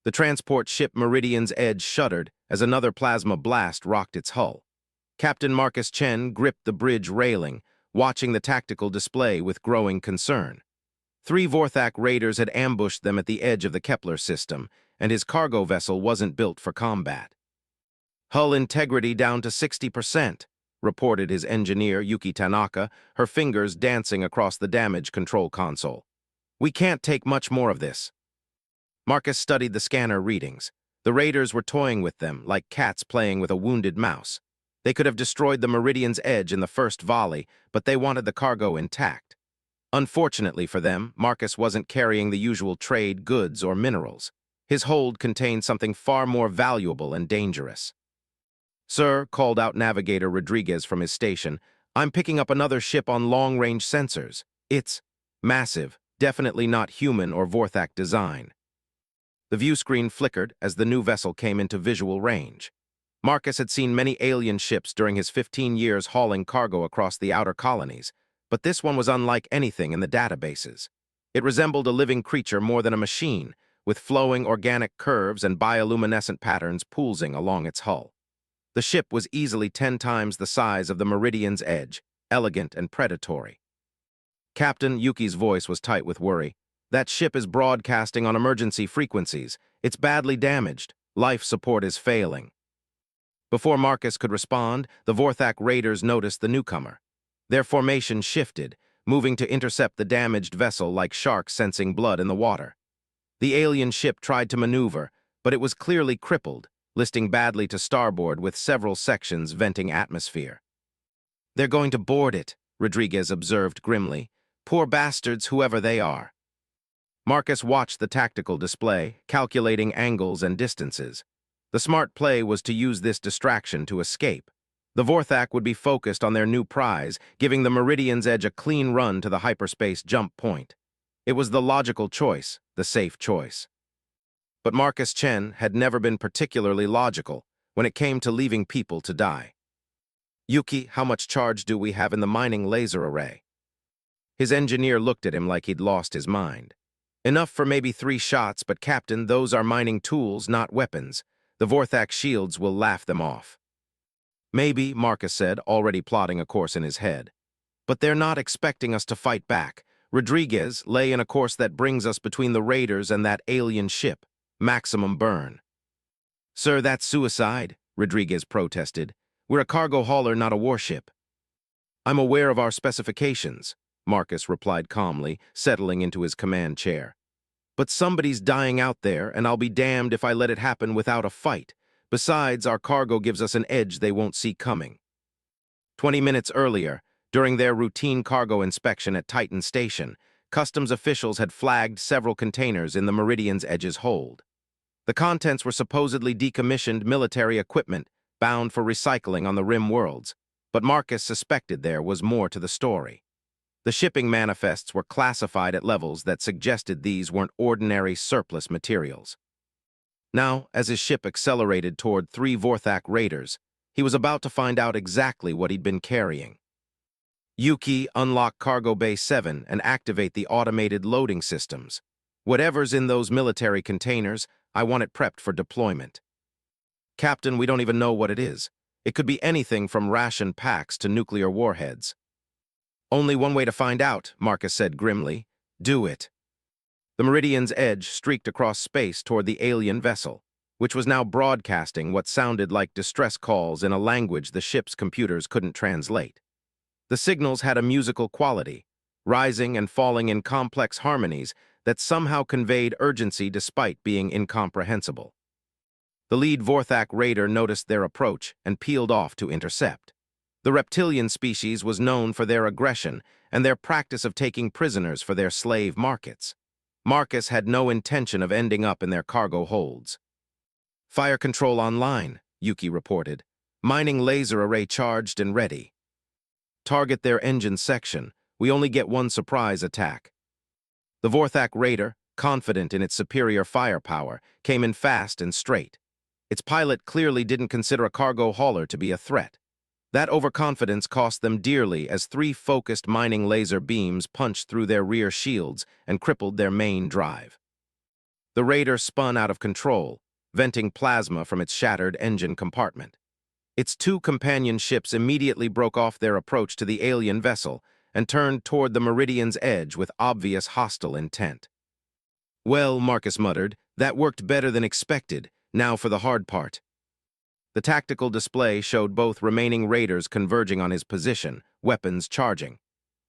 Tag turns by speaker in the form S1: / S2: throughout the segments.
S1: The transport ship Meridian's Edge shuddered as another plasma blast rocked its hull. Captain Marcus Chen gripped the bridge railing, watching the tactical display with growing concern. 3 Vorthak raiders had ambushed them at the edge of the Kepler system, and his cargo vessel wasn't built for combat. "Hull integrity down to 60%, reported his engineer Yuki Tanaka, her fingers dancing across the damage control console. "We can't take much more of this." Marcus studied the scanner readings. The raiders were toying with them, like cats playing with a wounded mouse. They could have destroyed the Meridian's Edge in the first volley, but they wanted the cargo intact. Unfortunately for them, Marcus wasn't carrying the usual trade goods or minerals. His hold contained something far more valuable and dangerous. "Sir," called out Navigator Rodriguez from his station, "I'm picking up another ship on long-range sensors. It's massive, definitely not human or Vorthak design." The view screen flickered as the new vessel came into visual range. Marcus had seen many alien ships during his 15 years hauling cargo across the outer colonies, but this one was unlike anything in the databases. It resembled a living creature more than a machine, with flowing organic curves and bioluminescent patterns pulsing along its hull. The ship was easily 10 times the size of the Meridian's Edge, elegant and predatory. "Captain," Yuki's voice was tight with worry, "that ship is broadcasting on emergency frequencies. It's badly damaged. Life support is failing." Before Marcus could respond, the Vorthak raiders noticed the newcomer. Their formation shifted, moving to intercept the damaged vessel like sharks sensing blood in the water. The alien ship tried to maneuver, but it was clearly crippled, listing badly to starboard with several sections venting atmosphere. "They're going to board it," Rodriguez observed grimly. "Poor bastards, whoever they are." Marcus watched the tactical display, calculating angles and distances. The smart play was to use this distraction to escape. The Vorthak would be focused on their new prize, giving the Meridian's Edge a clean run to the hyperspace jump point. It was the logical choice, the safe choice. But Marcus Chen had never been particularly logical when it came to leaving people to die. "Yuki, how much charge do we have in the mining laser array?" His engineer looked at him like he'd lost his mind. "Enough for maybe 3 shots, but Captain, those are mining tools, not weapons. The Vorthak shields will laugh them off." "Maybe," Marcus said, already plotting a course in his head. "But they're not expecting us to fight back. Rodriguez, lay in a course that brings us between the raiders and that alien ship. Maximum burn." "Sir, that's suicide," Rodriguez protested. "We're a cargo hauler, not a warship." "I'm aware of our specifications," Marcus replied calmly, settling into his command chair. "But somebody's dying out there, and I'll be damned if I let it happen without a fight. Besides, our cargo gives us an edge they won't see coming." 20 minutes earlier, during their routine cargo inspection at Titan Station, customs officials had flagged several containers in the Meridian's Edge's hold. The contents were supposedly decommissioned military equipment bound for recycling on the Rim worlds, but Marcus suspected there was more to the story. The shipping manifests were classified at levels that suggested these weren't ordinary surplus materials. Now, as his ship accelerated toward 3 Vorthak raiders, he was about to find out exactly what he'd been carrying. "Yuki, unlock Cargo Bay 7 and activate the automated loading systems. Whatever's in those military containers, I want it prepped for deployment." "Captain, we don't even know what it is. It could be anything from ration packs to nuclear warheads." "Only one way to find out," Marcus said grimly. "Do it." The Meridian's Edge streaked across space toward the alien vessel, which was now broadcasting what sounded like distress calls in a language the ship's computers couldn't translate. The signals had a musical quality, rising and falling in complex harmonies that somehow conveyed urgency despite being incomprehensible. The lead Vorthak raider noticed their approach and peeled off to intercept. The reptilian species was known for their aggression and their practice of taking prisoners for their slave markets. Marcus had no intention of ending up in their cargo holds. "Fire control online," Yuki reported. "Mining laser array charged and ready. Target their engine section. We only get one surprise attack." The Vorthak raider, confident in its superior firepower, came in fast and straight. Its pilot clearly didn't consider a cargo hauler to be a threat. That overconfidence cost them dearly as 3 focused mining laser beams punched through their rear shields and crippled their main drive. The raider spun out of control, venting plasma from its shattered engine compartment. Its two companion ships immediately broke off their approach to the alien vessel and turned toward the Meridian's edge with obvious hostile intent. "Well," Marcus muttered, "that worked better than expected. Now for the hard part." The tactical display showed both remaining raiders converging on his position, weapons charging.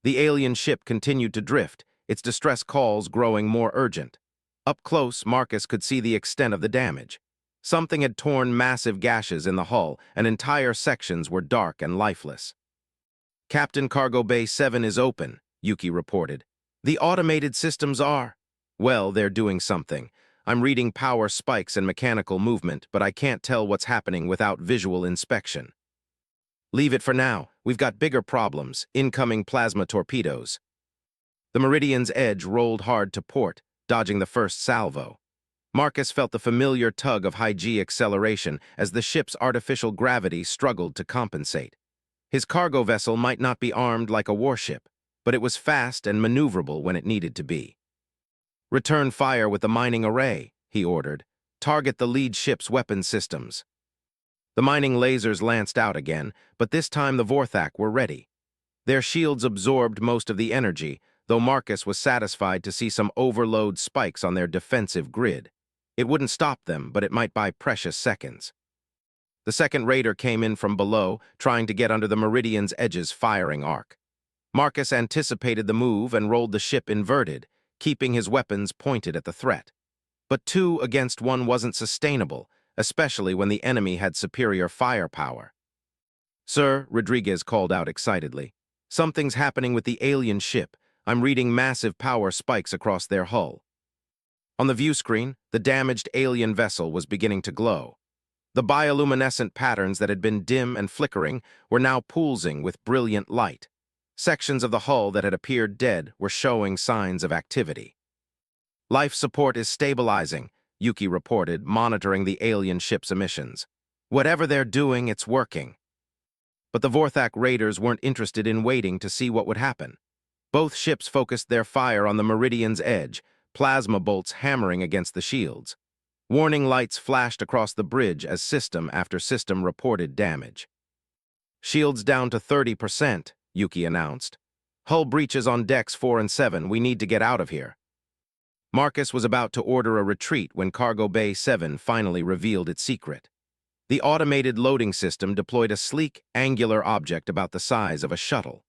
S1: The alien ship continued to drift, its distress calls growing more urgent. Up close, Marcus could see the extent of the damage. Something had torn massive gashes in the hull, and entire sections were dark and lifeless. "Captain, Cargo Bay 7 is open," Yuki reported. "The automated systems are—" "Well, they're doing something. I'm reading power spikes and mechanical movement, but I can't tell what's happening without visual inspection." "Leave it for now. We've got bigger problems, incoming plasma torpedoes." The Meridian's edge rolled hard to port, dodging the first salvo. Marcus felt the familiar tug of high-G acceleration as the ship's artificial gravity struggled to compensate. His cargo vessel might not be armed like a warship, but it was fast and maneuverable when it needed to be. "Return fire with the mining array," he ordered. "Target the lead ship's weapon systems." The mining lasers lanced out again, but this time the Vorthak were ready. Their shields absorbed most of the energy, though Marcus was satisfied to see some overload spikes on their defensive grid. It wouldn't stop them, but it might buy precious seconds. The second raider came in from below, trying to get under the Meridian's edge's firing arc. Marcus anticipated the move and rolled the ship inverted, keeping his weapons pointed at the threat. But 2 against 1 wasn't sustainable, especially when the enemy had superior firepower. "Sir," Rodriguez called out excitedly, "something's happening with the alien ship. I'm reading massive power spikes across their hull." On the view screen, the damaged alien vessel was beginning to glow. The bioluminescent patterns that had been dim and flickering were now pulsing with brilliant light. Sections of the hull that had appeared dead were showing signs of activity. "Life support is stabilizing," Yuki reported, monitoring the alien ship's emissions. "Whatever they're doing, it's working." But the Vorthak raiders weren't interested in waiting to see what would happen. Both ships focused their fire on the Meridian's edge, plasma bolts hammering against the shields. Warning lights flashed across the bridge as system after system reported damage. "Shields down to 30%, Yuki announced. "Hull breaches on decks 4 and 7. We need to get out of here." Marcus was about to order a retreat when Cargo Bay 7 finally revealed its secret. The automated loading system deployed a sleek, angular object about the size of a shuttle.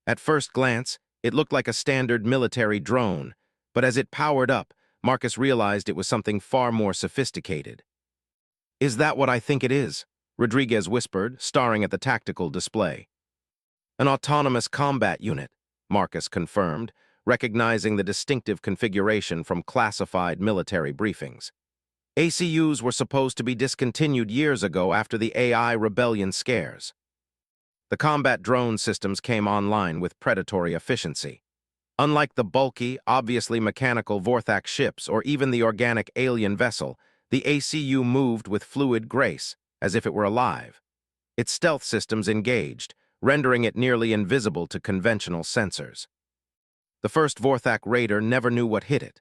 S1: At first glance, it looked like a standard military drone, but as it powered up, Marcus realized it was something far more sophisticated. "Is that what I think it is?" Rodriguez whispered, staring at the tactical display. "An autonomous combat unit," Marcus confirmed, recognizing the distinctive configuration from classified military briefings. ACUs were supposed to be discontinued years ago after the AI rebellion scares. The combat drone systems came online with predatory efficiency. Unlike the bulky, obviously mechanical Vorthak ships or even the organic alien vessel, the ACU moved with fluid grace, as if it were alive. Its stealth systems engaged, rendering it nearly invisible to conventional sensors. The first Vorthak raider never knew what hit it.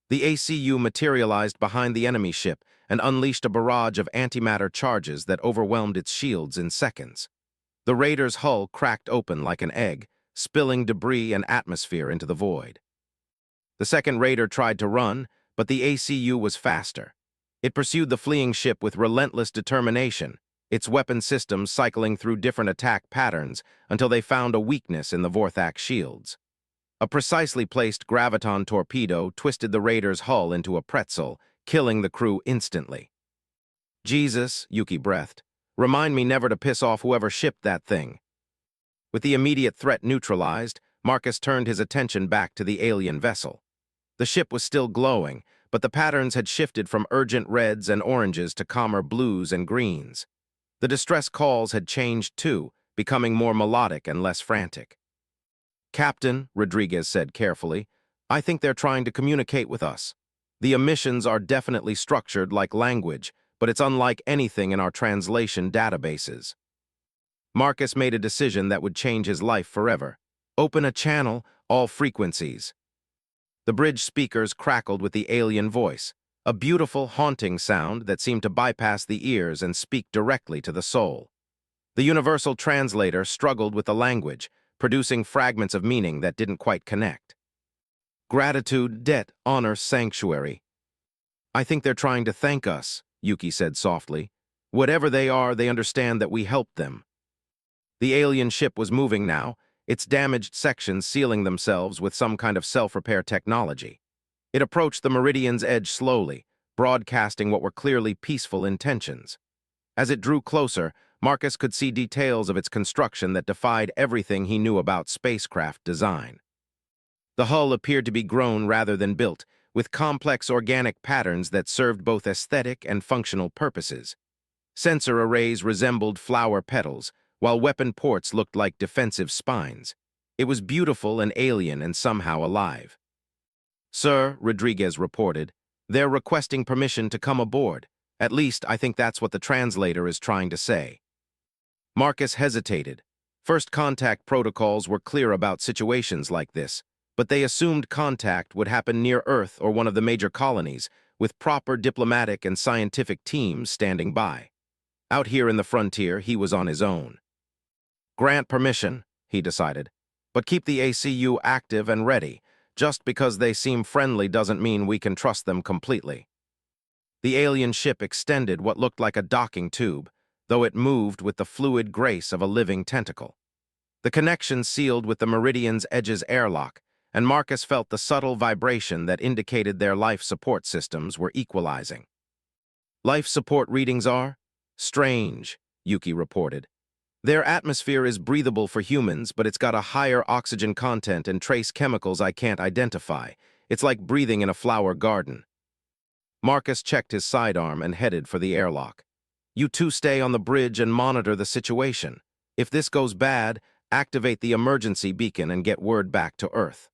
S1: The ACU materialized behind the enemy ship and unleashed a barrage of antimatter charges that overwhelmed its shields in seconds. The raider's hull cracked open like an egg, spilling debris and atmosphere into the void. The second raider tried to run, but the ACU was faster. It pursued the fleeing ship with relentless determination, its weapon systems cycling through different attack patterns until they found a weakness in the Vorthak shields. A precisely placed graviton torpedo twisted the raider's hull into a pretzel, killing the crew instantly. "Jesus," Yuki breathed. "Remind me never to piss off whoever shipped that thing." With the immediate threat neutralized, Marcus turned his attention back to the alien vessel. The ship was still glowing, but the patterns had shifted from urgent reds and oranges to calmer blues and greens. The distress calls had changed too, becoming more melodic and less frantic. "Captain," Rodriguez said carefully, "I think they're trying to communicate with us. The emissions are definitely structured like language, but it's unlike anything in our translation databases." Marcus made a decision that would change his life forever. "Open a channel, all frequencies." The bridge speakers crackled with the alien voice. a beautiful, haunting sound that seemed to bypass the ears and speak directly to the soul. The universal translator struggled with the language, producing fragments of meaning that didn't quite connect. Gratitude, debt, honor, sanctuary. I think they're trying to thank us, Yuki said softly. Whatever they are, they understand that we helped them. The alien ship was moving now, its damaged sections sealing themselves with some kind of self-repair technology. It approached the Meridian's edge slowly, broadcasting what were clearly peaceful intentions. As it drew closer, Marcus could see details of its construction that defied everything he knew about spacecraft design. The hull appeared to be grown rather than built, with complex organic patterns that served both aesthetic and functional purposes. Sensor arrays resembled flower petals, while weapon ports looked like defensive spines. It was beautiful and alien and somehow alive. "Sir," Rodriguez reported, "they're requesting permission to come aboard. At least, I think that's what the translator is trying to say." Marcus hesitated. First contact protocols were clear about situations like this, but they assumed contact would happen near Earth or one of the major colonies, with proper diplomatic and scientific teams standing by. Out here in the frontier, he was on his own. "Grant permission," he decided, "but keep the ACU active and ready. Just because they seem friendly doesn't mean we can trust them completely." The alien ship extended what looked like a docking tube, though it moved with the fluid grace of a living tentacle. The connection sealed with the Meridian's edge's airlock, and Marcus felt the subtle vibration that indicated their life support systems were equalizing. "Life support readings are strange," Yuki reported. "Their atmosphere is breathable for humans, but it's got a higher oxygen content and trace chemicals I can't identify. It's like breathing in a flower garden." Marcus checked his sidearm and headed for the airlock. "You two stay on the bridge and monitor the situation. If this goes bad, activate the emergency beacon and get word back to Earth."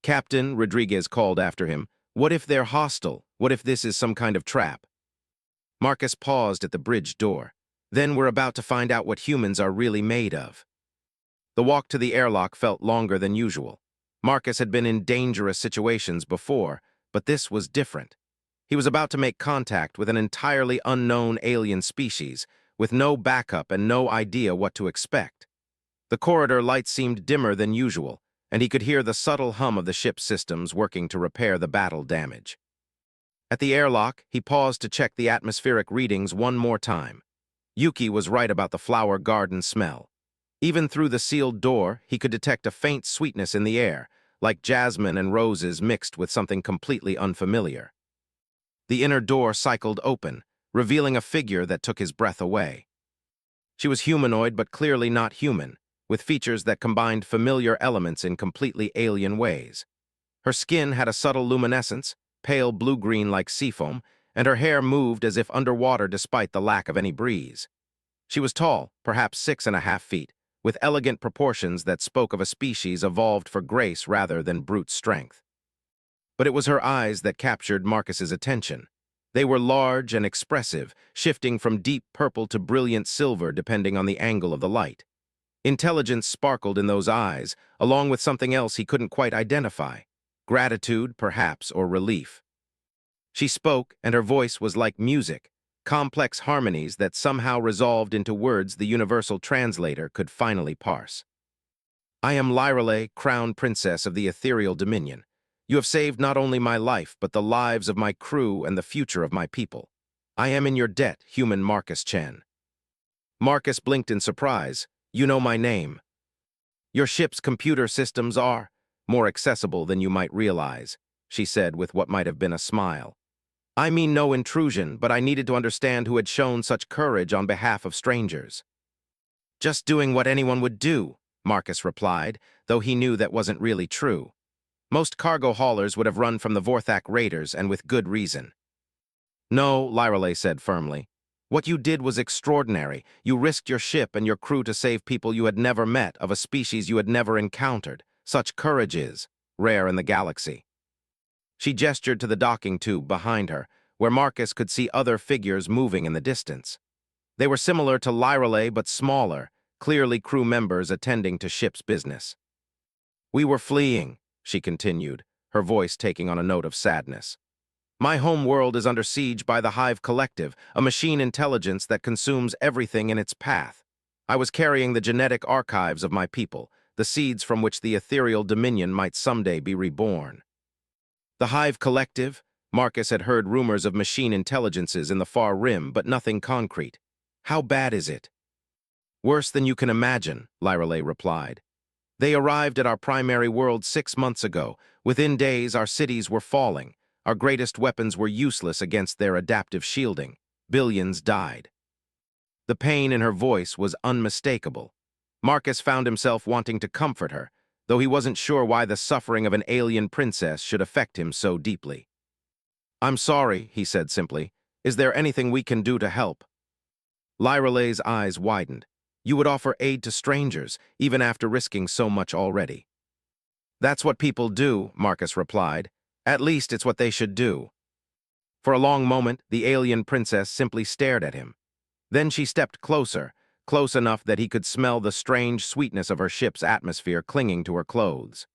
S1: "Captain," Rodriguez called after him, "what if they're hostile? What if this is some kind of trap?" Marcus paused at the bridge door. "Then we're about to find out what humans are really made of." The walk to the airlock felt longer than usual. Marcus had been in dangerous situations before, but this was different. He was about to make contact with an entirely unknown alien species, with no backup and no idea what to expect. The corridor lights seemed dimmer than usual, and he could hear the subtle hum of the ship's systems working to repair the battle damage. At the airlock, he paused to check the atmospheric readings one more time. Yuki was right about the flower garden smell. Even through the sealed door, he could detect a faint sweetness in the air, like jasmine and roses mixed with something completely unfamiliar. The inner door cycled open, revealing a figure that took his breath away. She was humanoid but clearly not human, with features that combined familiar elements in completely alien ways. Her skin had a subtle luminescence, pale blue-green like seafoam, and her hair moved as if underwater despite the lack of any breeze. She was tall, perhaps 6.5 feet, with elegant proportions that spoke of a species evolved for grace rather than brute strength. But it was her eyes that captured Marcus's attention. They were large and expressive, shifting from deep purple to brilliant silver depending on the angle of the light. Intelligence sparkled in those eyes, along with something else he couldn't quite identify. Gratitude, perhaps, or relief. She spoke, and her voice was like music, complex harmonies that somehow resolved into words the universal translator could finally parse. "I am Lyrale, crown princess of the ethereal dominion. You have saved not only my life, but the lives of my crew and the future of my people. I am in your debt, human Marcus Chen." Marcus blinked in surprise. "You know my name." "Your ship's computer systems are more accessible than you might realize," she said with what might have been a smile. "I mean no intrusion, but I needed to understand who had shown such courage on behalf of strangers." "Just doing what anyone would do," Marcus replied, though he knew that wasn't really true. Most cargo haulers would have run from the Vorthak raiders, and with good reason. "No," Lyrale said firmly. "What you did was extraordinary. You risked your ship and your crew to save people you had never met, of a species you had never encountered. Such courage is rare in the galaxy." She gestured to the docking tube behind her, where Marcus could see other figures moving in the distance. They were similar to Lyrale but smaller, clearly crew members attending to ship's business. "We were fleeing," she continued, her voice taking on a note of sadness. My home world is under siege by the Hive Collective, a machine intelligence that consumes everything in its path. I was carrying the genetic archives of my people, the seeds from which the ethereal dominion might someday be reborn. The Hive Collective? Marcus had heard rumors of machine intelligences in the far rim, but nothing concrete. How bad is it? Worse than you can imagine, Lyreley replied. They arrived at our primary world 6 months ago. Within days, our cities were falling. Our greatest weapons were useless against their adaptive shielding. Billions died. The pain in her voice was unmistakable. Marcus found himself wanting to comfort her, though he wasn't sure why the suffering of an alien princess should affect him so deeply. "I'm sorry," he said simply. "Is there anything we can do to help?" Lyreley's eyes widened. "You would offer aid to strangers, even after risking so much already." "That's what people do," Marcus replied. "At least it's what they should do." For a long moment, the alien princess simply stared at him. Then she stepped closer, close enough that he could smell the strange sweetness of her ship's atmosphere clinging to her clothes.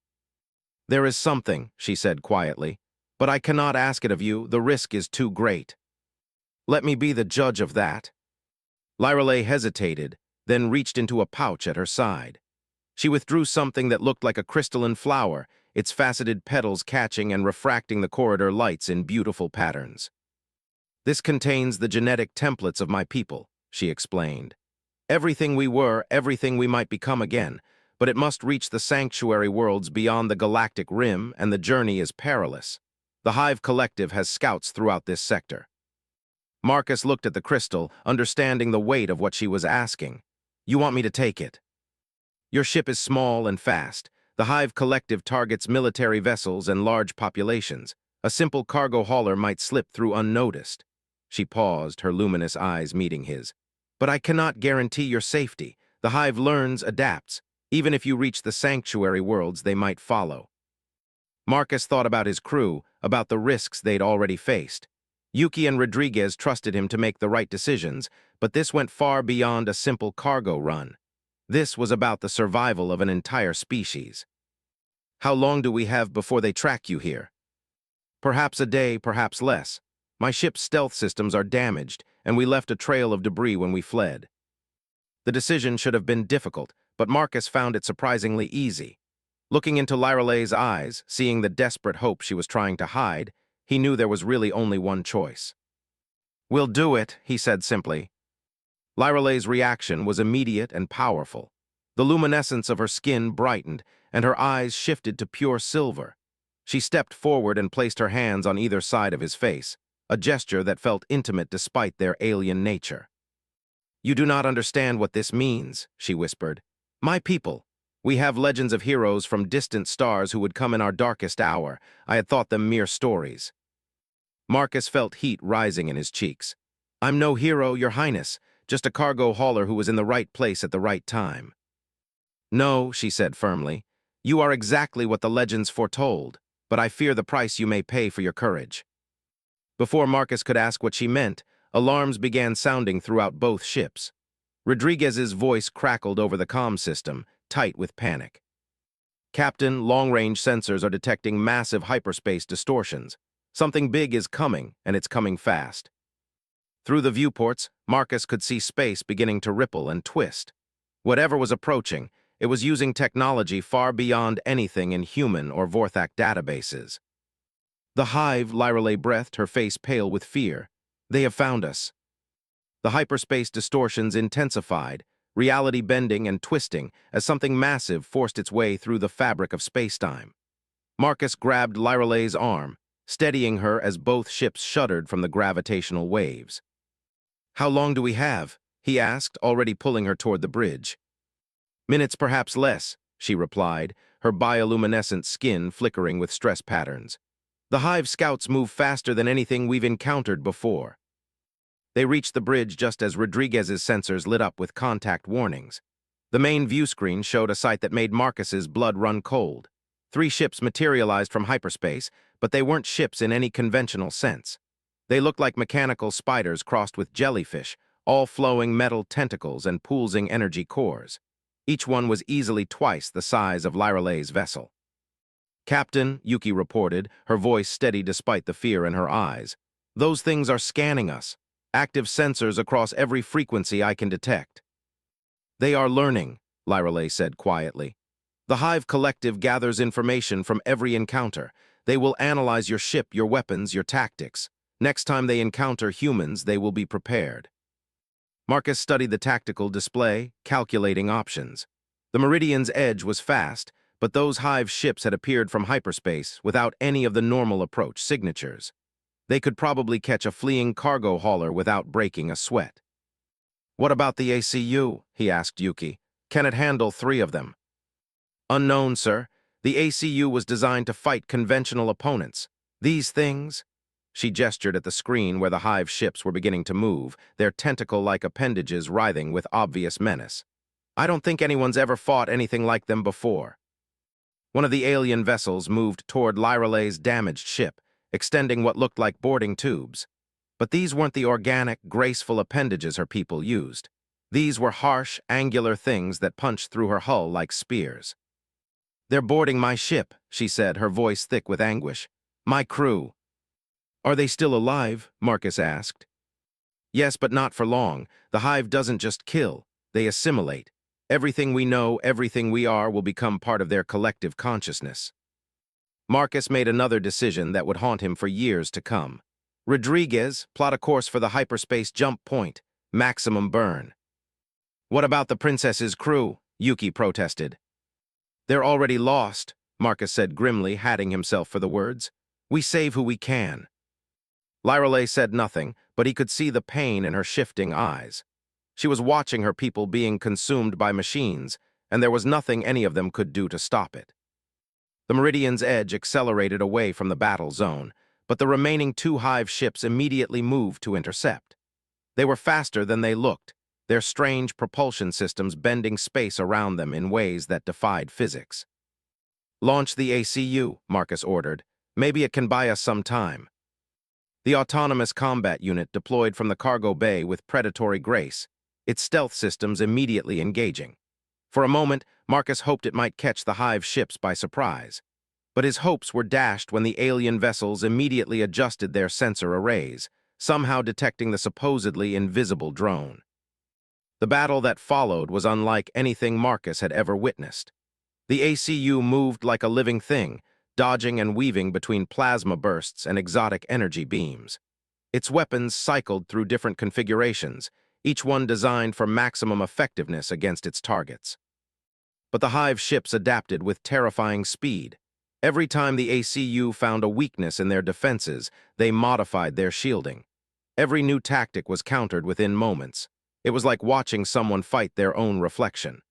S1: "There is something," she said quietly, "but I cannot ask it of you. The risk is too great." "Let me be the judge of that." Lyreley hesitated, then reached into a pouch at her side. She withdrew something that looked like a crystalline flower, its faceted petals catching and refracting the corridor lights in beautiful patterns. "This contains the genetic templates of my people," she explained. "Everything we were, everything we might become again, but it must reach the sanctuary worlds beyond the galactic rim, and the journey is perilous. The Hive Collective has scouts throughout this sector." Marcus looked at the crystal, understanding the weight of what she was asking. "You want me to take it?" "Your ship is small and fast. The Hive Collective targets military vessels and large populations. A simple cargo hauler might slip through unnoticed." She paused, her luminous eyes meeting his. "But I cannot guarantee your safety. The Hive learns, adapts. Even if you reach the sanctuary worlds, they might follow." Marcus thought about his crew, about the risks they'd already faced. Yuki and Rodriguez trusted him to make the right decisions, but this went far beyond a simple cargo run. This was about the survival of an entire species. "How long do we have before they track you here?" "Perhaps a day, perhaps less. My ship's stealth systems are damaged, and we left a trail of debris when we fled." The decision should have been difficult, but Marcus found it surprisingly easy. Looking into Lyreley's eyes, seeing the desperate hope she was trying to hide, he knew there was really only one choice. "We'll do it," he said simply. Lyreley's reaction was immediate and powerful. The luminescence of her skin brightened, and her eyes shifted to pure silver. She stepped forward and placed her hands on either side of his face, a gesture that felt intimate despite their alien nature. "You do not understand what this means," she whispered. "My people. We have legends of heroes from distant stars who would come in our darkest hour. I had thought them mere stories." Marcus felt heat rising in his cheeks. "I'm no hero, Your Highness, just a cargo hauler who was in the right place at the right time." "No," she said firmly. "You are exactly what the legends foretold, but I fear the price you may pay for your courage." Before Marcus could ask what she meant, alarms began sounding throughout both ships. Rodriguez's voice crackled over the comm system, tight with panic. "Captain, long-range sensors are detecting massive hyperspace distortions. Something big is coming, and it's coming fast." Through the viewports, Marcus could see space beginning to ripple and twist. Whatever was approaching, it was using technology far beyond anything in human or Vorthak databases. "The Hive," Lyreley breathed, her face pale with fear. "They have found us." The hyperspace distortions intensified, reality bending and twisting as something massive forced its way through the fabric of spacetime. Marcus grabbed Lyreley's arm, steadying her as both ships shuddered from the gravitational waves. "How long do we have?" he asked, already pulling her toward the bridge. "Minutes, perhaps less," she replied, her bioluminescent skin flickering with stress patterns. "The Hive scouts move faster than anything we've encountered before." They reached the bridge just as Rodriguez's sensors lit up with contact warnings. The main view screen showed a sight that made Marcus's blood run cold. 3 ships materialized from hyperspace, but they weren't ships in any conventional sense. They looked like mechanical spiders crossed with jellyfish, all flowing metal tentacles and pulsing energy cores. Each one was easily twice the size of Lyreley's vessel. Captain, Yuki reported, her voice steady despite the fear in her eyes. Those things are scanning us. Active sensors across every frequency I can detect. They are learning, Lyreley said quietly. The Hive Collective gathers information from every encounter. They will analyze your ship, your weapons, your tactics. Next time they encounter humans, they will be prepared. Marcus studied the tactical display, calculating options. The Meridian's edge was fast, but those Hive ships had appeared from hyperspace without any of the normal approach signatures. They could probably catch a fleeing cargo hauler without breaking a sweat. What about the ACU? He asked Yuki. Can it handle 3 of them? Unknown, sir. The ACU was designed to fight conventional opponents. These things... She gestured at the screen where the Hive ships were beginning to move, their tentacle-like appendages writhing with obvious menace. I don't think anyone's ever fought anything like them before. One of the alien vessels moved toward Lyreley's damaged ship, extending what looked like boarding tubes. But these weren't the organic, graceful appendages her people used. These were harsh, angular things that punched through her hull like spears. They're boarding my ship, she said, her voice thick with anguish. My crew. Are they still alive? Marcus asked. Yes, but not for long. The Hive doesn't just kill, they assimilate. Everything we know, everything we are, will become part of their collective consciousness. Marcus made another decision that would haunt him for years to come. Rodriguez, plot a course for the hyperspace jump point. Maximum burn. What about the princess's crew? Yuki protested. They're already lost, Marcus said grimly, hatting himself for the words. We save who we can. Lyreley said nothing, but he could see the pain in her shifting eyes. She was watching her people being consumed by machines, and there was nothing any of them could do to stop it. The Meridian's edge accelerated away from the battle zone, but the remaining 2 Hive ships immediately moved to intercept. They were faster than they looked, their strange propulsion systems bending space around them in ways that defied physics. Launch the ACU, Marcus ordered. Maybe it can buy us some time. The autonomous combat unit deployed from the cargo bay with predatory grace, its stealth systems immediately engaging. For a moment, Marcus hoped it might catch the Hive ships by surprise. But his hopes were dashed when the alien vessels immediately adjusted their sensor arrays, somehow detecting the supposedly invisible drone. The battle that followed was unlike anything Marcus had ever witnessed. The ACU moved like a living thing, dodging and weaving between plasma bursts and exotic energy beams. Its weapons cycled through different configurations, each one designed for maximum effectiveness against its targets. But the Hive ships adapted with terrifying speed. Every time the ACU found a weakness in their defenses, they modified their shielding. Every new tactic was countered within moments. It was like watching someone fight their own reflection.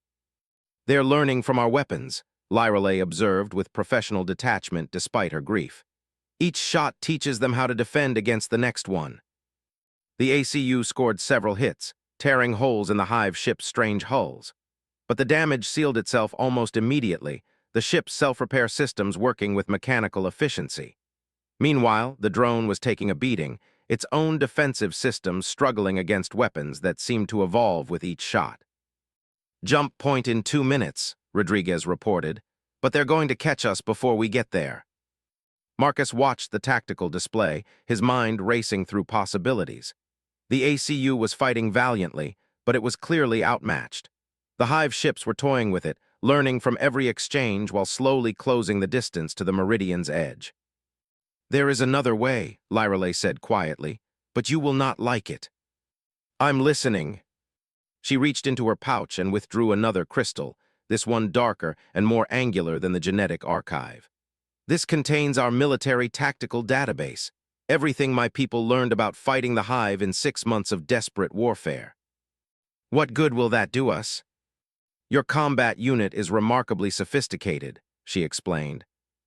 S1: They're learning from our weapons, Lyreley observed with professional detachment despite her grief. Each shot teaches them how to defend against the next one. The ACU scored several hits, tearing holes in the Hive ship's strange hulls. But the damage sealed itself almost immediately, the ship's self-repair systems working with mechanical efficiency. Meanwhile, the drone was taking a beating, its own defensive systems struggling against weapons that seemed to evolve with each shot. Jump point in 2 minutes, Rodriguez reported, but they're going to catch us before we get there. Marcus watched the tactical display, his mind racing through possibilities. The ACU was fighting valiantly, but it was clearly outmatched. The Hive ships were toying with it, learning from every exchange while slowly closing the distance to the Meridian's edge. There is another way, Lyreley said quietly, but you will not like it. I'm listening. She reached into her pouch and withdrew another crystal, this one darker and more angular than the genetic archive. This contains our military tactical database, everything my people learned about fighting the Hive in 6 months of desperate warfare. What good will that do us? Your combat unit is remarkably sophisticated, she explained.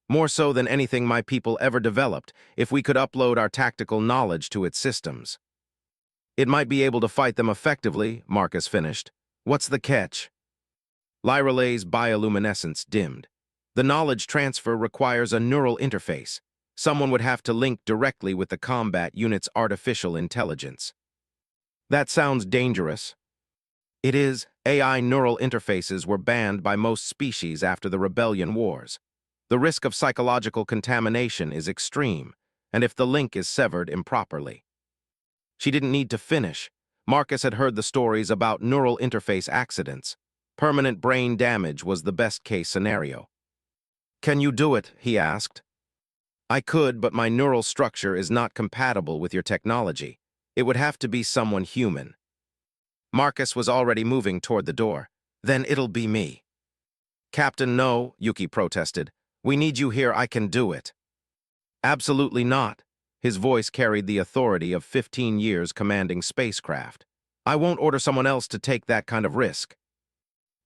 S1: More so than anything my people ever developed, if we could upload our tactical knowledge to its systems. It might be able to fight them effectively, Marcus finished. What's the catch? Lyreley's bioluminescence dimmed. The knowledge transfer requires a neural interface. Someone would have to link directly with the combat unit's artificial intelligence. That sounds dangerous. It is. AI neural interfaces were banned by most species after the Rebellion Wars. The risk of psychological contamination is extreme, and if the link is severed improperly. She didn't need to finish. Marcus had heard the stories about neural interface accidents. Permanent brain damage was the best-case scenario. "Can you do it?" he asked. "I could, but my neural structure is not compatible with your technology. It would have to be someone human." Marcus was already moving toward the door. "Then it'll be me." "Captain, no," Yuki protested. "We need you here. I can do it." "Absolutely not." His voice carried the authority of 15 years commanding spacecraft. "I won't order someone else to take that kind of risk."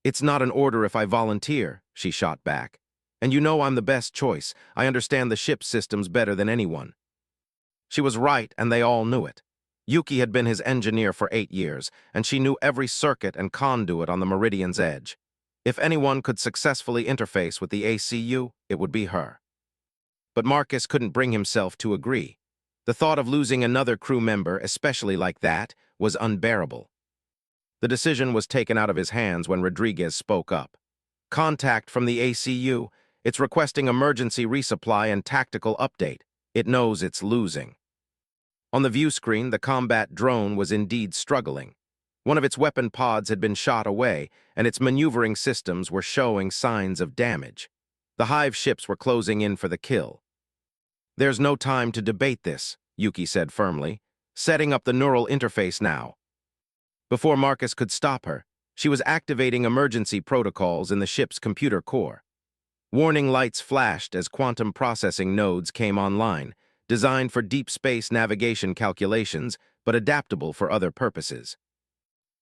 S1: "It's not an order if I volunteer," she shot back. "And you know I'm the best choice. I understand the ship's systems better than anyone." She was right, and they all knew it. Yuki had been his engineer for 8 years, and she knew every circuit and conduit on the Meridian's edge. If anyone could successfully interface with the ACU, it would be her. But Marcus couldn't bring himself to agree. The thought of losing another crew member, especially like that, was unbearable. The decision was taken out of his hands when Rodriguez spoke up. "Contact from the ACU. It's requesting emergency resupply and tactical update. It knows it's losing." On the view screen, the combat drone was indeed struggling. One of its weapon pods had been shot away, and its maneuvering systems were showing signs of damage. The Hive ships were closing in for the kill. "There's no time to debate this," Yuki said firmly. "Setting up the neural interface now." Before Marcus could stop her, she was activating emergency protocols in the ship's computer core. Warning lights flashed as quantum processing nodes came online, designed for deep space navigation calculations, but adaptable for other purposes.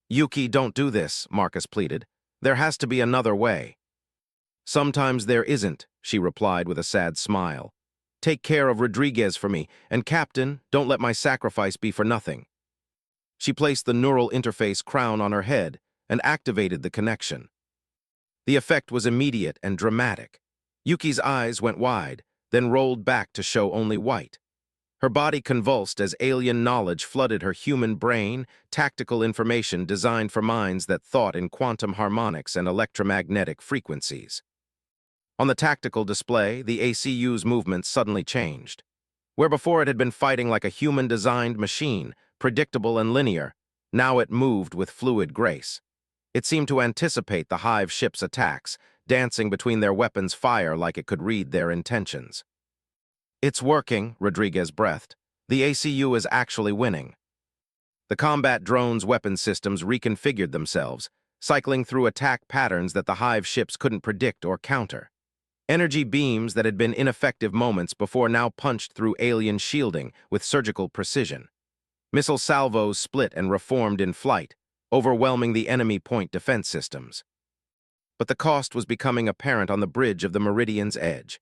S1: "Yuki, don't do this," Marcus pleaded. "There has to be another way." "Sometimes there isn't," she replied with a sad smile. "Take care of Rodriguez for me, and Captain, don't let my sacrifice be for nothing." She placed the neural interface crown on her head and activated the connection. The effect was immediate and dramatic. Yuki's eyes went wide, then rolled back to show only white. Her body convulsed as alien knowledge flooded her human brain, tactical information designed for minds that thought in quantum harmonics and electromagnetic frequencies. On the tactical display, the ACU's movements suddenly changed. Where before it had been fighting like a human-designed machine, predictable and linear, now it moved with fluid grace. It seemed to anticipate the Hive ship's attacks, dancing between their weapons' fire like it could read their intentions. "It's working," Rodriguez breathed. "The ACU is actually winning." The combat drone's weapon systems reconfigured themselves, cycling through attack patterns that the Hive ships couldn't predict or counter. Energy beams that had been ineffective moments before now punched through alien shielding with surgical precision. Missile salvos split and reformed in flight, overwhelming the enemy point defense systems. But the cost was becoming apparent on the bridge of the Meridian's edge.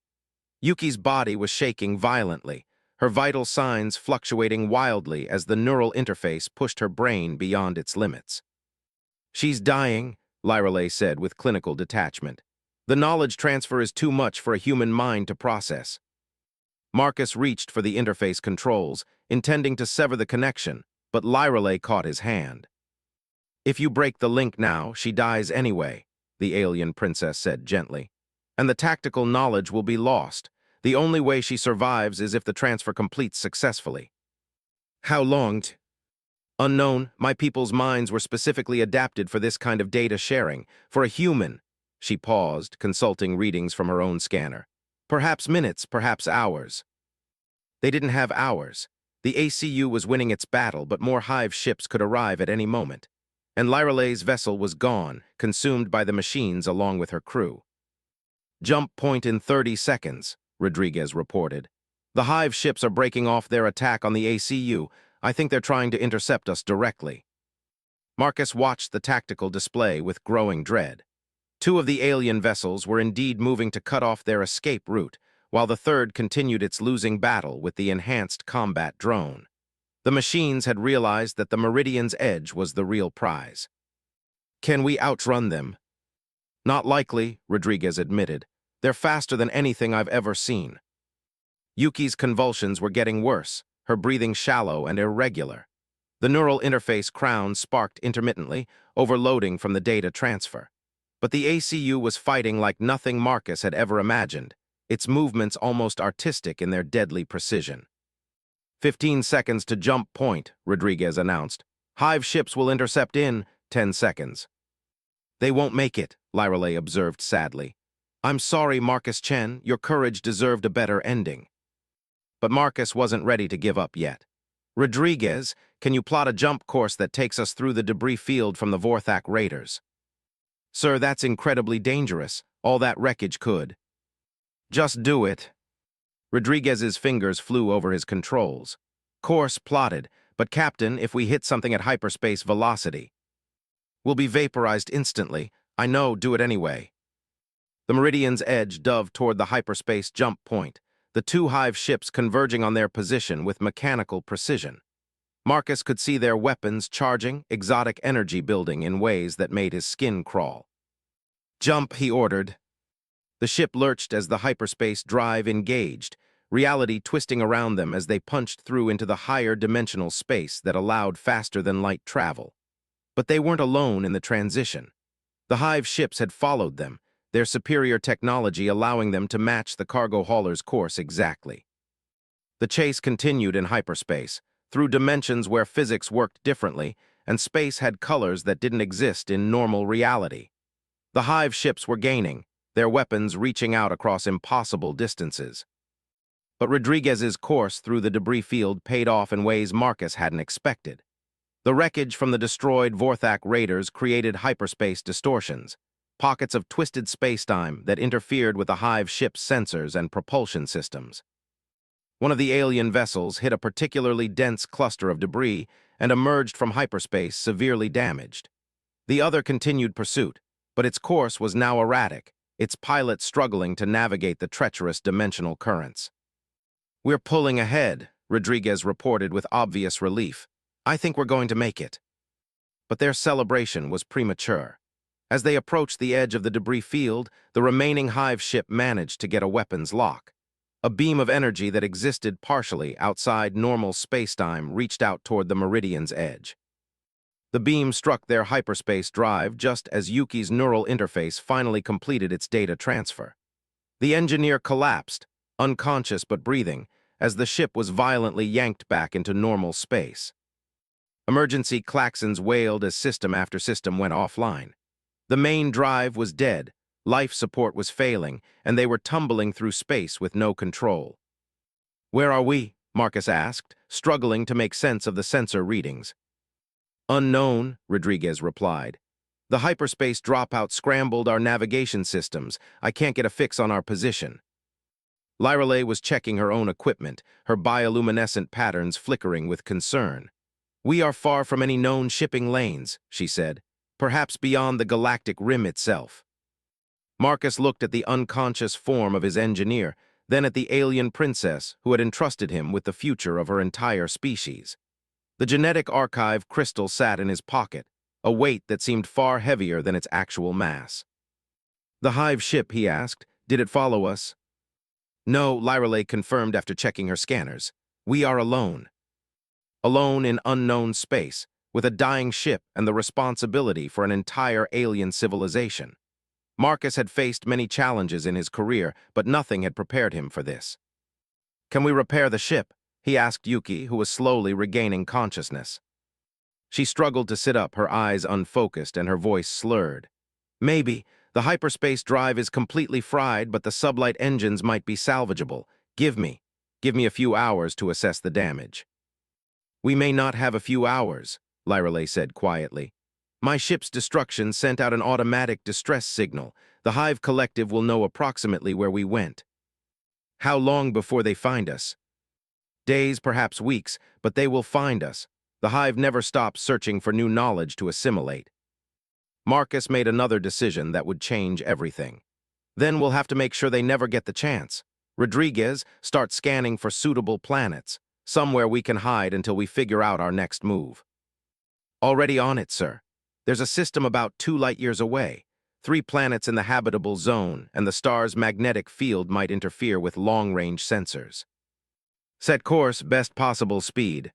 S1: Yuki's body was shaking violently, her vital signs fluctuating wildly as the neural interface pushed her brain beyond its limits. "She's dying," Lyreley said with clinical detachment. "The knowledge transfer is too much for a human mind to process." Marcus reached for the interface controls, intending to sever the connection, but Lyreley caught his hand. "If you break the link now, she dies anyway," the alien princess said gently. "And the tactical knowledge will be lost. The only way she survives is if the transfer completes successfully." "How long?" "Unknown. My people's minds were specifically adapted for this kind of data sharing. For a human." She paused, consulting readings from her own scanner. "Perhaps minutes, perhaps hours." They didn't have hours. The ACU was winning its battle, but more Hive ships could arrive at any moment. And Lyreley's vessel was gone, consumed by the machines along with her crew. "Jump point in 30 seconds, Rodriguez reported. "The Hive ships are breaking off their attack on the ACU. I think they're trying to intercept us directly." Marcus watched the tactical display with growing dread. 2 of the alien vessels were indeed moving to cut off their escape route, while the third continued its losing battle with the enhanced combat drone. The machines had realized that the Meridian's edge was the real prize. "Can we outrun them?" "Not likely," Rodriguez admitted. "They're faster than anything I've ever seen." Yuki's convulsions were getting worse, her breathing shallow and irregular. The neural interface crown sparked intermittently, overloading from the data transfer. But the ACU was fighting like nothing Marcus had ever imagined. its movements almost artistic in their deadly precision. 15 seconds to jump point, Rodriguez announced. Hive ships will intercept in 10 seconds. They won't make it, Lyreley observed sadly. I'm sorry, Marcus Chen, your courage deserved a better ending. But Marcus wasn't ready to give up yet. Rodriguez, can you plot a jump course that takes us through the debris field from the Vorthak raiders? Sir, that's incredibly dangerous. All that wreckage could. Just do it. Rodriguez's fingers flew over his controls. Course plotted, but Captain, if we hit something at hyperspace velocity, we'll be vaporized instantly. I know, do it anyway. The Meridian's edge dove toward the hyperspace jump point, the two Hive ships converging on their position with mechanical precision. Marcus could see their weapons charging, exotic energy building in ways that made his skin crawl. Jump, he ordered. The ship lurched as the hyperspace drive engaged, reality twisting around them as they punched through into the higher dimensional space that allowed faster-than-light travel. But they weren't alone in the transition. The Hive ships had followed them, their superior technology allowing them to match the cargo hauler's course exactly. The chase continued in hyperspace, through dimensions where physics worked differently and space had colors that didn't exist in normal reality. The Hive ships were gaining, their weapons reaching out across impossible distances. But Rodriguez's course through the debris field paid off in ways Marcus hadn't expected. The wreckage from the destroyed Vorthak raiders created hyperspace distortions, pockets of twisted spacetime that interfered with the Hive ship's sensors and propulsion systems. One of the alien vessels hit a particularly dense cluster of debris and emerged from hyperspace severely damaged. The other continued pursuit, but its course was now erratic, its pilot struggling to navigate the treacherous dimensional currents. We're pulling ahead, Rodriguez reported with obvious relief. I think we're going to make it. But their celebration was premature. As they approached the edge of the debris field, the remaining Hive ship managed to get a weapons lock. A beam of energy that existed partially outside normal spacetime reached out toward the Meridian's edge. The beam struck their hyperspace drive just as Yuki's neural interface finally completed its data transfer. The engineer collapsed, unconscious but breathing, as the ship was violently yanked back into normal space. Emergency klaxons wailed as system after system went offline. The main drive was dead, life support was failing, and they were tumbling through space with no control. Where are we? Marcus asked, struggling to make sense of the sensor readings. Unknown, Rodriguez replied. The hyperspace dropout scrambled our navigation systems. I can't get a fix on our position. Lyreley was checking her own equipment, her bioluminescent patterns flickering with concern. We are far from any known shipping lanes, she said, perhaps beyond the galactic rim itself. Marcus looked at the unconscious form of his engineer, then at the alien princess who had entrusted him with the future of her entire species. The genetic archive crystal sat in his pocket, a weight that seemed far heavier than its actual mass. The Hive ship, he asked, did it follow us? No, Lyreley confirmed after checking her scanners. We are alone. Alone in unknown space, with a dying ship and the responsibility for an entire alien civilization. Marcus had faced many challenges in his career, but nothing had prepared him for this. Can we repair the ship? He asked Yuki, who was slowly regaining consciousness. She struggled to sit up, her eyes unfocused and her voice slurred. Maybe. The hyperspace drive is completely fried, but the sublight engines might be salvageable. Give me a few hours to assess the damage. We may not have a few hours, Lyreley said quietly. My ship's destruction sent out an automatic distress signal. The Hive Collective will know approximately where we went. How long before they find us? Days, perhaps weeks, but they will find us. The Hive never stops searching for new knowledge to assimilate. Marcus made another decision that would change everything. Then we'll have to make sure they never get the chance. Rodriguez, start scanning for suitable planets, somewhere we can hide until we figure out our next move. Already on it, sir. There's a system about 2 light-years away. 3 planets in the habitable zone, and the star's magnetic field might interfere with long-range sensors. Set course, best possible speed.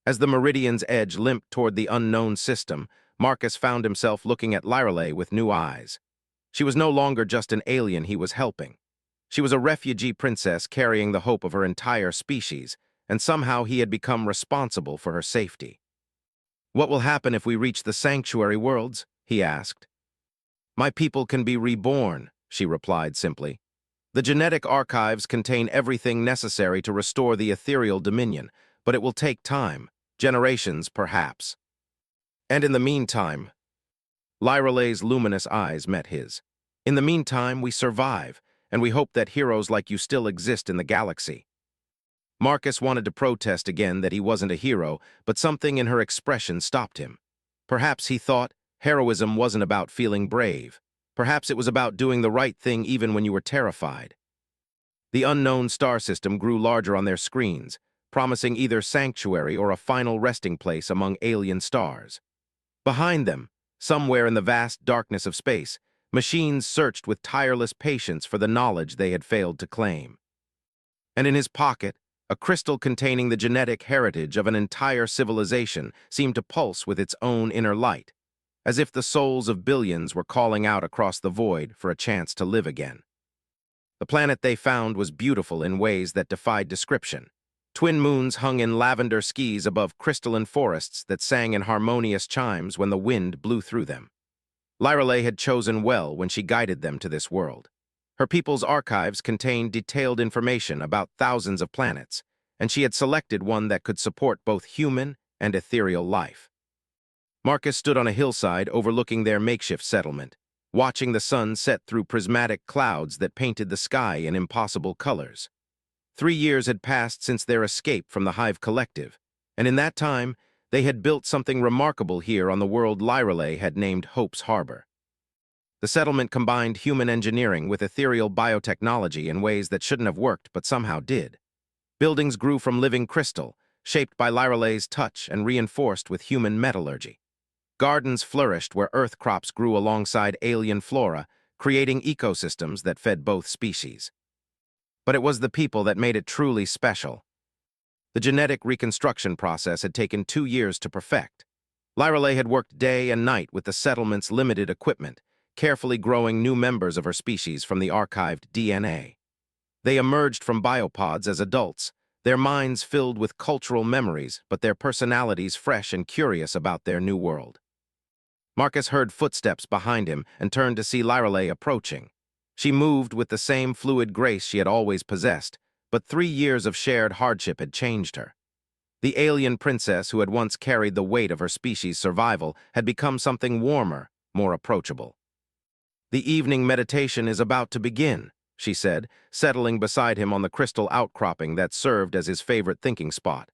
S1: As the Meridian's edge limped toward the unknown system, Marcus found himself looking at Lyreley with new eyes. She was no longer just an alien he was helping. She was a refugee princess carrying the hope of her entire species, and somehow he had become responsible for her safety. "What will happen if we reach the sanctuary worlds?" he asked. "My people can be reborn," she replied simply. "The genetic archives contain everything necessary to restore the ethereal dominion, but it will take time, generations perhaps. And in the meantime," Lyralay's luminous eyes met his. "In the meantime, we survive, and we hope that heroes like you still exist in the galaxy." Marcus wanted to protest again that he wasn't a hero, but something in her expression stopped him. Perhaps, he thought, heroism wasn't about feeling brave. Perhaps it was about doing the right thing even when you were terrified. The unknown star system grew larger on their screens, promising either sanctuary or a final resting place among alien stars. Behind them, somewhere in the vast darkness of space, machines searched with tireless patience for the knowledge they had failed to claim. And in his pocket, a crystal containing the genetic heritage of an entire civilization seemed to pulse with its own inner light, as if the souls of billions were calling out across the void for a chance to live again. The planet they found was beautiful in ways that defied description. Twin moons hung in lavender skis above crystalline forests that sang in harmonious chimes when the wind blew through them. Lyralay had chosen well when she guided them to this world. Her people's archives contained detailed information about thousands of planets, and she had selected one that could support both human and ethereal life. Marcus stood on a hillside overlooking their makeshift settlement, watching the sun set through prismatic clouds that painted the sky in impossible colors. 3 years had passed since their escape from the Hive Collective, and in that time, they had built something remarkable here on the world Lyralay had named Hope's Harbor. The settlement combined human engineering with ethereal biotechnology in ways that shouldn't have worked but somehow did. Buildings grew from living crystal, shaped by Lyralay's touch and reinforced with human metallurgy. Gardens flourished where earth crops grew alongside alien flora, creating ecosystems that fed both species. But it was the people that made it truly special. The genetic reconstruction process had taken 2 years to perfect. Lyralay had worked day and night with the settlement's limited equipment, carefully growing new members of her species from the archived DNA. They emerged from biopods as adults, their minds filled with cultural memories, but their personalities fresh and curious about their new world. Marcus heard footsteps behind him and turned to see Lyralay approaching. She moved with the same fluid grace she had always possessed, but 3 years of shared hardship had changed her. The alien princess who had once carried the weight of her species' survival had become something warmer, more approachable. "The evening meditation is about to begin," she said, settling beside him on the crystal outcropping that served as his favorite thinking spot.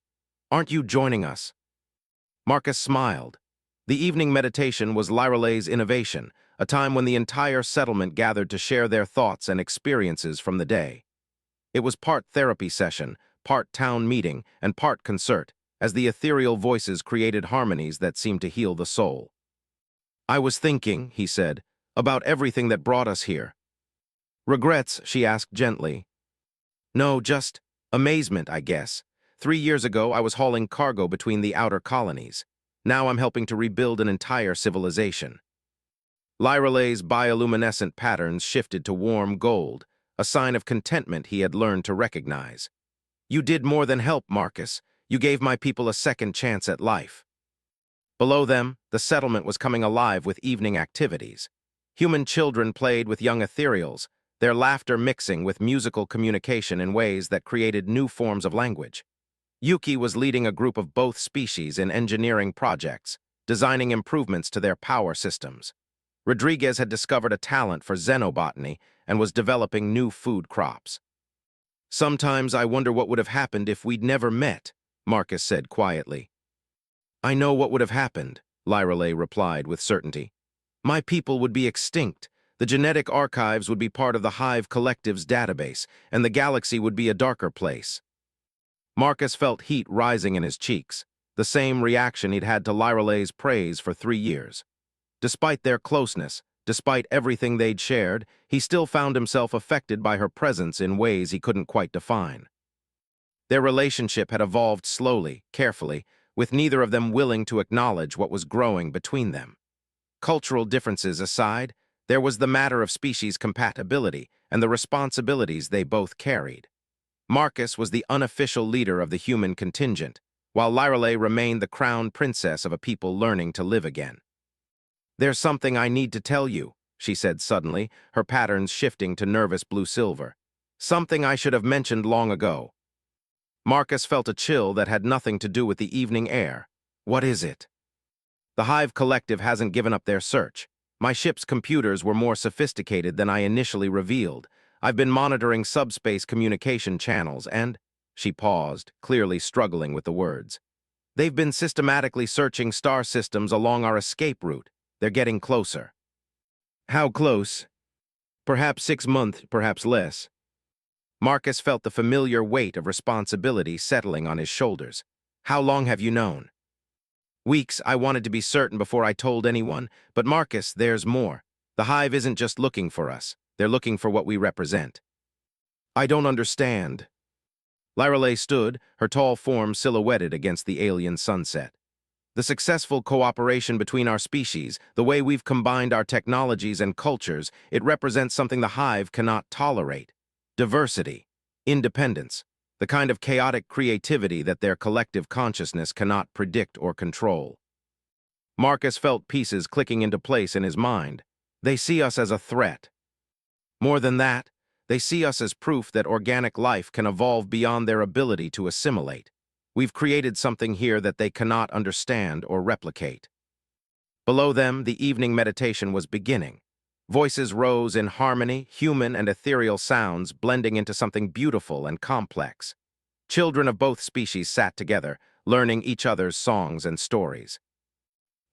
S1: "Aren't you joining us?" Marcus smiled. The evening meditation was Lyralay's innovation, a time when the entire settlement gathered to share their thoughts and experiences from the day. It was part therapy session, part town meeting, and part concert, as the ethereal voices created harmonies that seemed to heal the soul. "I was thinking," he said, "about everything that brought us here." "Regrets?" she asked gently. "No, just amazement, I guess. 3 years ago, I was hauling cargo between the outer colonies. Now I'm helping to rebuild an entire civilization." Lyralay's bioluminescent patterns shifted to warm gold, a sign of contentment he had learned to recognize. "You did more than help, Marcus. You gave my people a second chance at life." Below them, the settlement was coming alive with evening activities. Human children played with young ethereals, their laughter mixing with musical communication in ways that created new forms of language. Yuki was leading a group of both species in engineering projects, designing improvements to their power systems. Rodriguez had discovered a talent for xenobotany and was developing new food crops. "Sometimes I wonder what would have happened if we'd never met," Marcus said quietly. "I know what would have happened," Lyralay replied with certainty. "My people would be extinct, the genetic archives would be part of the Hive Collective's database, and the galaxy would be a darker place." Marcus felt heat rising in his cheeks, the same reaction he'd had to Lyralay's praise for 3 years. Despite their closeness, despite everything they'd shared, he still found himself affected by her presence in ways he couldn't quite define. Their relationship had evolved slowly, carefully, with neither of them willing to acknowledge what was growing between them. Cultural differences aside, There was the matter of species compatibility and the responsibilities they both carried. Marcus was the unofficial leader of the human contingent, while Lyrale remained the crown princess of a people learning to live again. "There's something I need to tell you," she said suddenly, her patterns shifting to nervous blue-silver. "Something I should have mentioned long ago." Marcus felt a chill that had nothing to do with the evening air. "What is it?" "The Hive Collective hasn't given up their search. My ship's computers were more sophisticated than I initially revealed. I've been monitoring subspace communication channels and—" She paused, clearly struggling with the words. "They've been systematically searching star systems along our escape route. They're getting closer." "How close?" "Perhaps 6 months, perhaps less." Marcus felt the familiar weight of responsibility settling on his shoulders. "How long have you known?" "Weeks. I wanted to be certain before I told anyone. But Marcus, there's more. The Hive isn't just looking for us. They're looking for what we represent." "I don't understand." Lyrale stood, her tall form silhouetted against the alien sunset. "The successful cooperation between our species, the way we've combined our technologies and cultures, it represents something the Hive cannot tolerate. Diversity, independence, the kind of chaotic creativity that their collective consciousness cannot predict or control." Marcus felt pieces clicking into place in his mind. They see us as a threat. More than that, they see us as proof that organic life can evolve beyond their ability to assimilate. We've created something here that they cannot understand or replicate. Below them, the evening meditation was beginning. Voices rose in harmony, human and ethereal sounds blending into something beautiful and complex. Children of both species sat together, learning each other's songs and stories.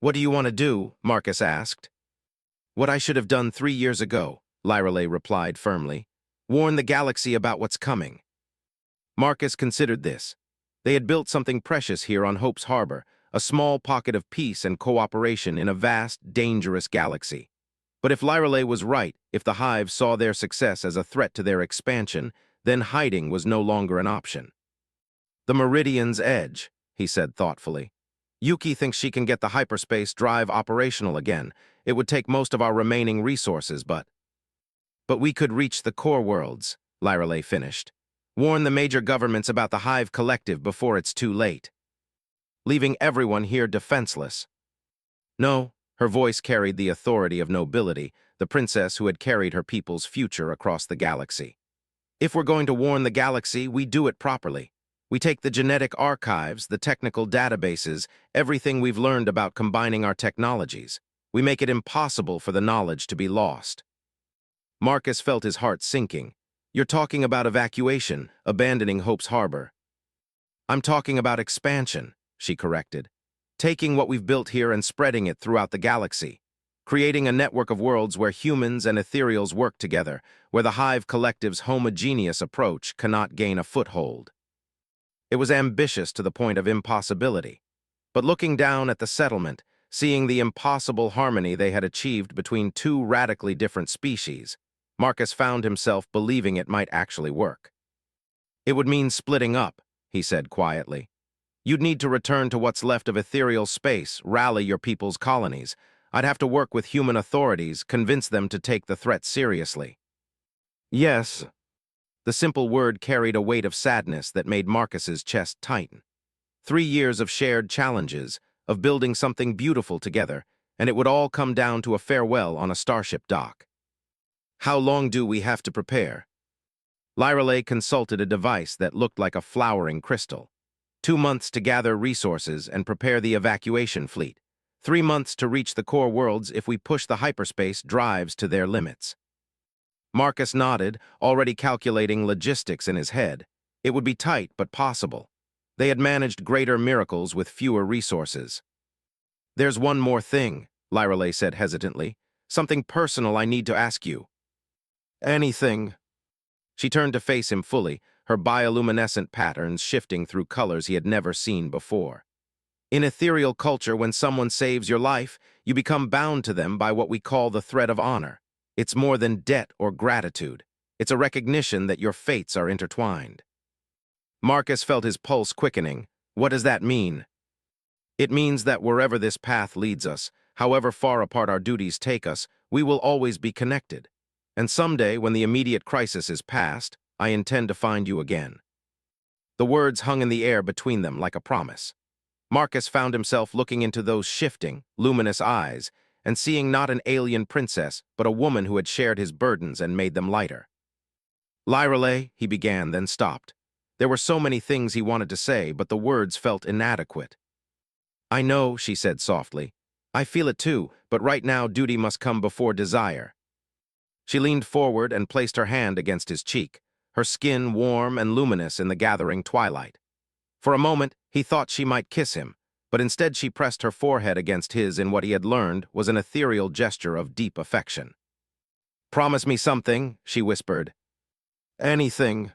S1: "What do you want to do?" Marcus asked. "What I should have done 3 years ago," Lyrale replied firmly. "Warn the galaxy about what's coming." Marcus considered this. They had built something precious here on Hope's Harbor, a small pocket of peace and cooperation in a vast, dangerous galaxy. But if Lyrale was right, if the Hive saw their success as a threat to their expansion, then hiding was no longer an option. "The Meridian's edge," he said thoughtfully. "Yuki thinks she can get the hyperspace drive operational again. It would take most of our remaining resources, but we could reach the core worlds," Lyrale finished. "Warn the major governments about the Hive Collective before it's too late. Leaving everyone here defenseless." "No," her voice carried the authority of nobility, the princess who had carried her people's future across the galaxy. "If we're going to warn the galaxy, we do it properly. We take the genetic archives, the technical databases, everything we've learned about combining our technologies. We make it impossible for the knowledge to be lost." Marcus felt his heart sinking. "You're talking about evacuation, abandoning Hope's Harbor." "I'm talking about expansion," she corrected. "Taking what we've built here and spreading it throughout the galaxy. Creating a network of worlds where humans and ethereals work together, where the Hive Collective's homogeneous approach cannot gain a foothold." It was ambitious to the point of impossibility. But looking down at the settlement, seeing the impossible harmony they had achieved between two radically different species, Marcus found himself believing it might actually work. "It would mean splitting up," he said quietly. "You'd need to return to what's left of ethereal space, rally your people's colonies. I'd have to work with human authorities, convince them to take the threat seriously." "Yes." The simple word carried a weight of sadness that made Marcus's chest tighten. 3 years of shared challenges, of building something beautiful together, and it would all come down to a farewell on a starship dock. "How long do we have to prepare?" Lyrale consulted a device that looked like a flowering crystal. 2 months to gather resources and prepare the evacuation fleet. 3 months to reach the core worlds if we push the hyperspace drives to their limits. Marcus nodded, already calculating logistics in his head. It would be tight, but possible. They had managed greater miracles with fewer resources. "There's one more thing," Lyrale said hesitantly. "Something personal I need to ask you." "Anything." She turned to face him fully, her bioluminescent patterns shifting through colors he had never seen before. "In ethereal culture, when someone saves your life, you become bound to them by what we call the thread of honor. It's more than debt or gratitude. It's a recognition that your fates are intertwined." Marcus felt his pulse quickening. "What does that mean?" "It means that wherever this path leads us, however far apart our duties take us, We will always be connected. And someday, when the immediate crisis is past, I intend to find you again." The words hung in the air between them like a promise. Marcus found himself looking into those shifting, luminous eyes and seeing not an alien princess, but a woman who had shared his burdens and made them lighter. "Lyrale," he began, then stopped. There were so many things he wanted to say, but the words felt inadequate. "I know," she said softly. "I feel it too, but right now duty must come before desire." She leaned forward and placed her hand against his cheek, her skin warm and luminous in the gathering twilight. For a moment, he thought she might kiss him, but instead she pressed her forehead against his in what he had learned was an ethereal gesture of deep affection. "Promise me something," she whispered. "Anything.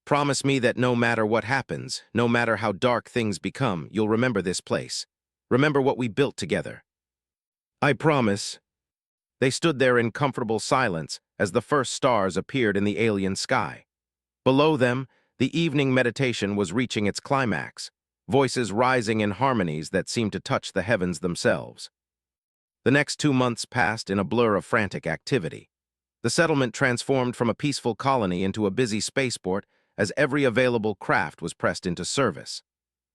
S1: Promise me that no matter what happens, no matter how dark things become, you'll remember this place. Remember what we built together." "I promise." They stood there in comfortable silence as the first stars appeared in the alien sky. Below them, the evening meditation was reaching its climax, voices rising in harmonies that seemed to touch the heavens themselves. The next 2 months passed in a blur of frantic activity. The settlement transformed from a peaceful colony into a busy spaceport as every available craft was pressed into service.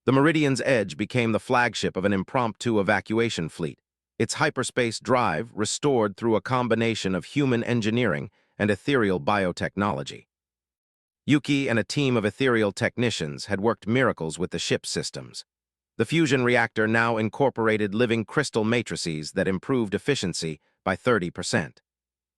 S1: The Meridian's Edge became the flagship of an impromptu evacuation fleet, its hyperspace drive restored through a combination of human engineering and ethereal biotechnology. Yuki and a team of ethereal technicians had worked miracles with the ship's systems. The fusion reactor now incorporated living crystal matrices that improved efficiency by 30%.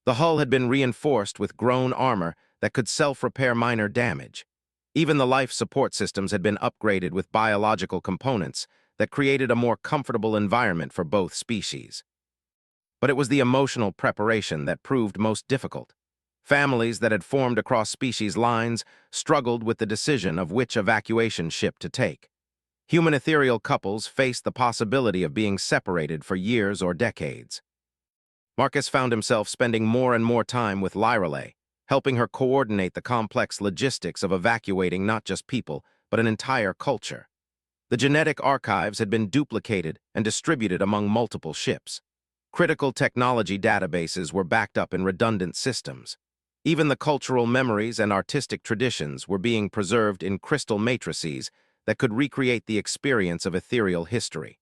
S1: The hull had been reinforced with grown armor that could self-repair minor damage. Even the life support systems had been upgraded with biological components that created a more comfortable environment for both species. But it was the emotional preparation that proved most difficult. Families that had formed across species lines struggled with the decision of which evacuation ship to take. Human ethereal couples faced the possibility of being separated for years or decades. Marcus found himself spending more and more time with Lyrale, helping her coordinate the complex logistics of evacuating not just people, but an entire culture. The genetic archives had been duplicated and distributed among multiple ships. Critical technology databases were backed up in redundant systems. Even the cultural memories and artistic traditions were being preserved in crystal matrices that could recreate the experience of ethereal history.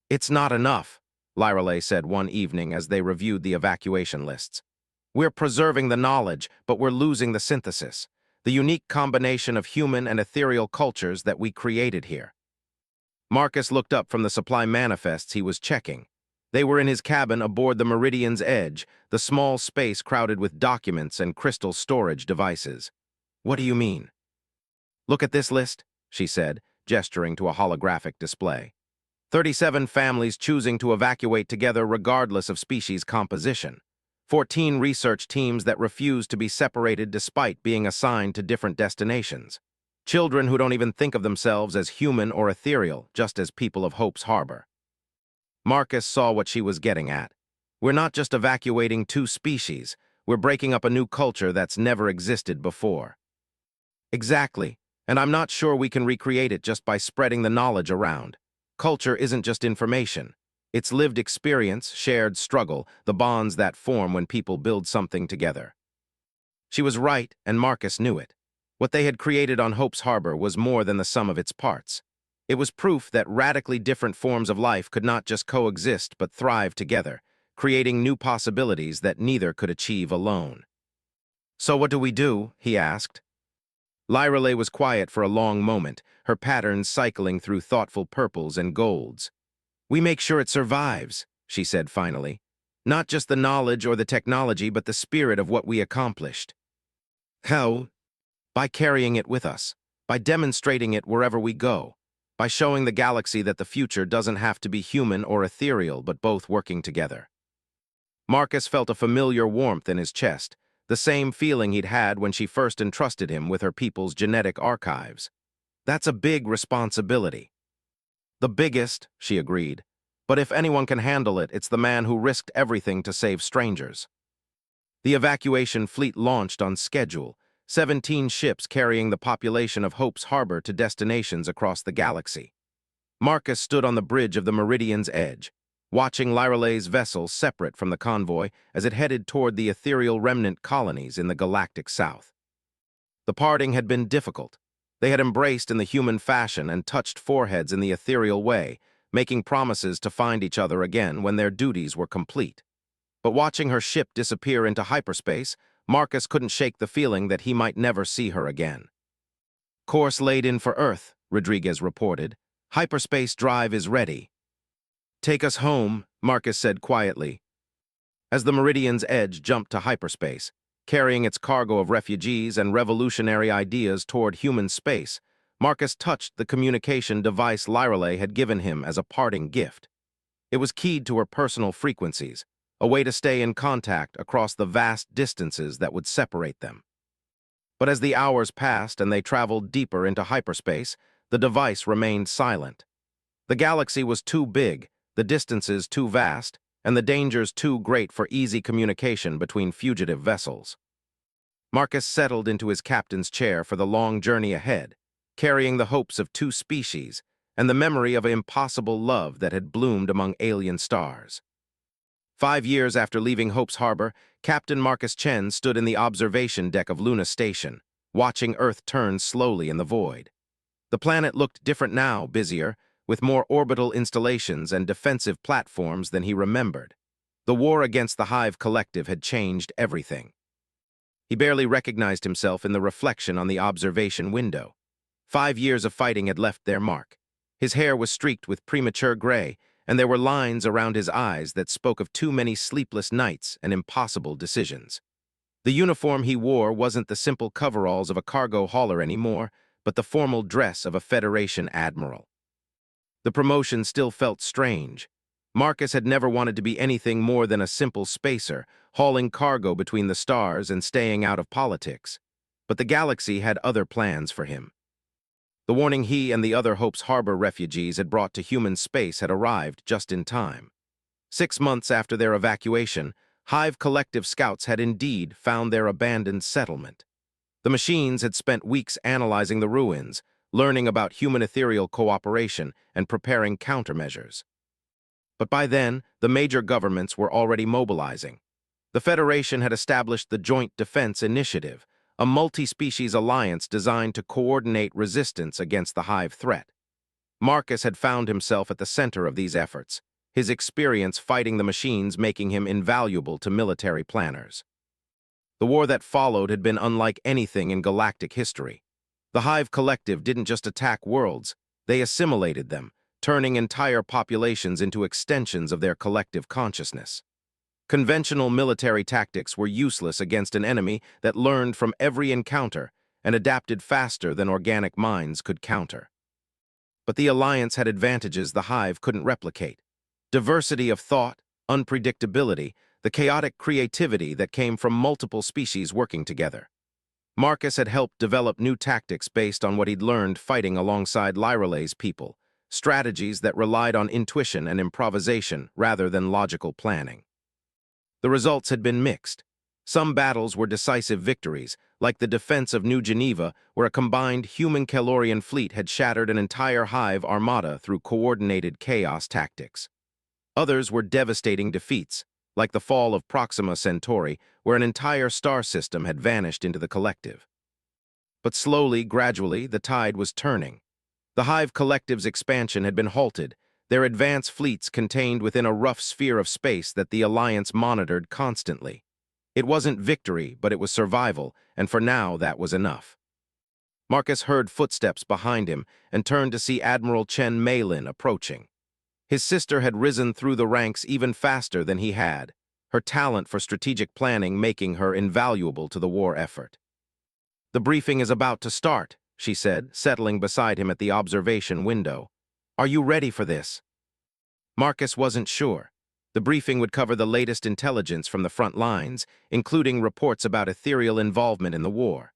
S1: "It's not enough," Lyrale said one evening as they reviewed the evacuation lists. "We're preserving the knowledge, but we're losing the synthesis, the unique combination of human and ethereal cultures that we created here." Marcus looked up from the supply manifests he was checking. They were in his cabin aboard the Meridian's Edge, the small space crowded with documents and crystal storage devices. "What do you mean?" "Look at this list," she said, gesturing to a holographic display. 37 families choosing to evacuate together regardless of species composition. 14 research teams that refuse to be separated despite being assigned to different destinations. Children who don't even think of themselves as human or ethereal, just as people of Hope's Harbor. Marcus saw what she was getting at. We're not just evacuating 2 species, we're breaking up a new culture that's never existed before. Exactly, and I'm not sure we can recreate it just by spreading the knowledge around. Culture isn't just information. It's lived experience, shared struggle, the bonds that form when people build something together. She was right, and Marcus knew it. What they had created on Hope's Harbor was more than the sum of its parts. It was proof that radically different forms of life could not just coexist but thrive together, creating new possibilities that neither could achieve alone. "So what do we do?" he asked. Lyrale was quiet for a long moment, her patterns cycling through thoughtful purples and golds. "We make sure it survives," she said finally. "Not just the knowledge or the technology, but the spirit of what we accomplished." "How?" "By carrying it with us, by demonstrating it wherever we go, by showing the galaxy that the future doesn't have to be human or ethereal, but both working together." Marcus felt a familiar warmth in his chest, the same feeling he'd had when she first entrusted him with her people's genetic archives. That's a big responsibility. "The biggest," she agreed, "but if anyone can handle it, it's the man who risked everything to save strangers." The evacuation fleet launched on schedule, 17 ships carrying the population of Hope's Harbor to destinations across the galaxy. Marcus stood on the bridge of the Meridian's Edge, watching Lyrale's vessel separate from the convoy as it headed toward the ethereal remnant colonies in the galactic south. The parting had been difficult. They had embraced in the human fashion and touched foreheads in the ethereal way, making promises to find each other again when their duties were complete. But watching her ship disappear into hyperspace, Marcus couldn't shake the feeling that he might never see her again. "Course laid in for Earth," Rodriguez reported. "Hyperspace drive is ready." "Take us home," Marcus said quietly. As the Meridian's Edge jumped to hyperspace, carrying its cargo of refugees and revolutionary ideas toward human space, Marcus touched the communication device Lyrale had given him as a parting gift. It was keyed to her personal frequencies, a way to stay in contact across the vast distances that would separate them. But as the hours passed and they traveled deeper into hyperspace, the device remained silent. The galaxy was too big, the distances too vast, and the dangers too great for easy communication between fugitive vessels. Marcus settled into his captain's chair for the long journey ahead, carrying the hopes of two species and the memory of an impossible love that had bloomed among alien stars. 5 years after leaving Hope's Harbor, Captain Marcus Chen stood in the observation deck of Luna Station, watching Earth turn slowly in the void. The planet looked different now, busier, with more orbital installations and defensive platforms than he remembered. The war against the Hive Collective had changed everything. He barely recognized himself in the reflection on the observation window. 5 years of fighting had left their mark. His hair was streaked with premature gray, and there were lines around his eyes that spoke of too many sleepless nights and impossible decisions. The uniform he wore wasn't the simple coveralls of a cargo hauler anymore, but the formal dress of a Federation admiral. The promotion still felt strange. Marcus had never wanted to be anything more than a simple spacer, hauling cargo between the stars and staying out of politics. But the galaxy had other plans for him. The warning he and the other Hope's Harbor refugees had brought to human space had arrived just in time. 6 months after their evacuation, Hive Collective scouts had indeed found their abandoned settlement. The machines had spent weeks analyzing the ruins, learning about human ethereal cooperation and preparing countermeasures. But by then, the major governments were already mobilizing. The Federation had established the Joint Defense Initiative, a multi-species alliance designed to coordinate resistance against the Hive threat. Marcus had found himself at the center of these efforts, his experience fighting the machines making him invaluable to military planners. The war that followed had been unlike anything in galactic history. The Hive Collective didn't just attack worlds, they assimilated them, turning entire populations into extensions of their collective consciousness. Conventional military tactics were useless against an enemy that learned from every encounter and adapted faster than organic minds could counter. But the alliance had advantages the Hive couldn't replicate. Diversity of thought, unpredictability, the chaotic creativity that came from multiple species working together. Marcus had helped develop new tactics based on what he'd learned fighting alongside Lyrale's people, strategies that relied on intuition and improvisation rather than logical planning. The results had been mixed. Some battles were decisive victories, like the defense of New Geneva, where a combined human-Calorian fleet had shattered an entire Hive armada through coordinated chaos tactics. Others were devastating defeats, like the fall of Proxima Centauri, where an entire star system had vanished into the collective. But slowly, gradually, the tide was turning. The Hive Collective's expansion had been halted, their advanced fleets contained within a rough sphere of space that the Alliance monitored constantly. It wasn't victory, but it was survival, and for now that was enough. Marcus heard footsteps behind him and turned to see Admiral Chen Meilin approaching. His sister had risen through the ranks even faster than he had, her talent for strategic planning making her invaluable to the war effort. "The briefing is about to start," she said, settling beside him at the observation window. "Are you ready for this?" Marcus wasn't sure. The briefing would cover the latest intelligence from the front lines, including reports about ethereal involvement in the war.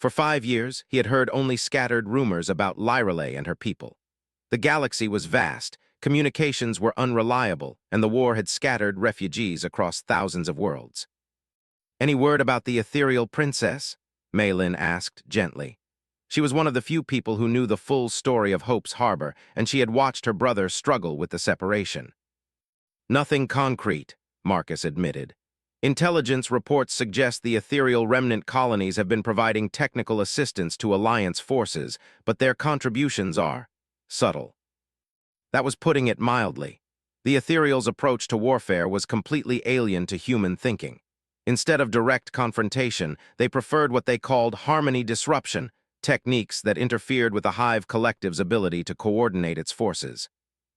S1: For 5 years, he had heard only scattered rumors about Lyrale and her people. The galaxy was vast, communications were unreliable, and the war had scattered refugees across thousands of worlds. "Any word about the ethereal princess?" Meilin asked gently. She was one of the few people who knew the full story of Hope's Harbor, and she had watched her brother struggle with the separation. Nothing concrete, Marcus admitted. Intelligence reports suggest the ethereal remnant colonies have been providing technical assistance to Alliance forces, but their contributions are subtle. That was putting it mildly. The ethereal's approach to warfare was completely alien to human thinking. Instead of direct confrontation, they preferred what they called harmony disruption, techniques that interfered with the Hive Collective's ability to coordinate its forces.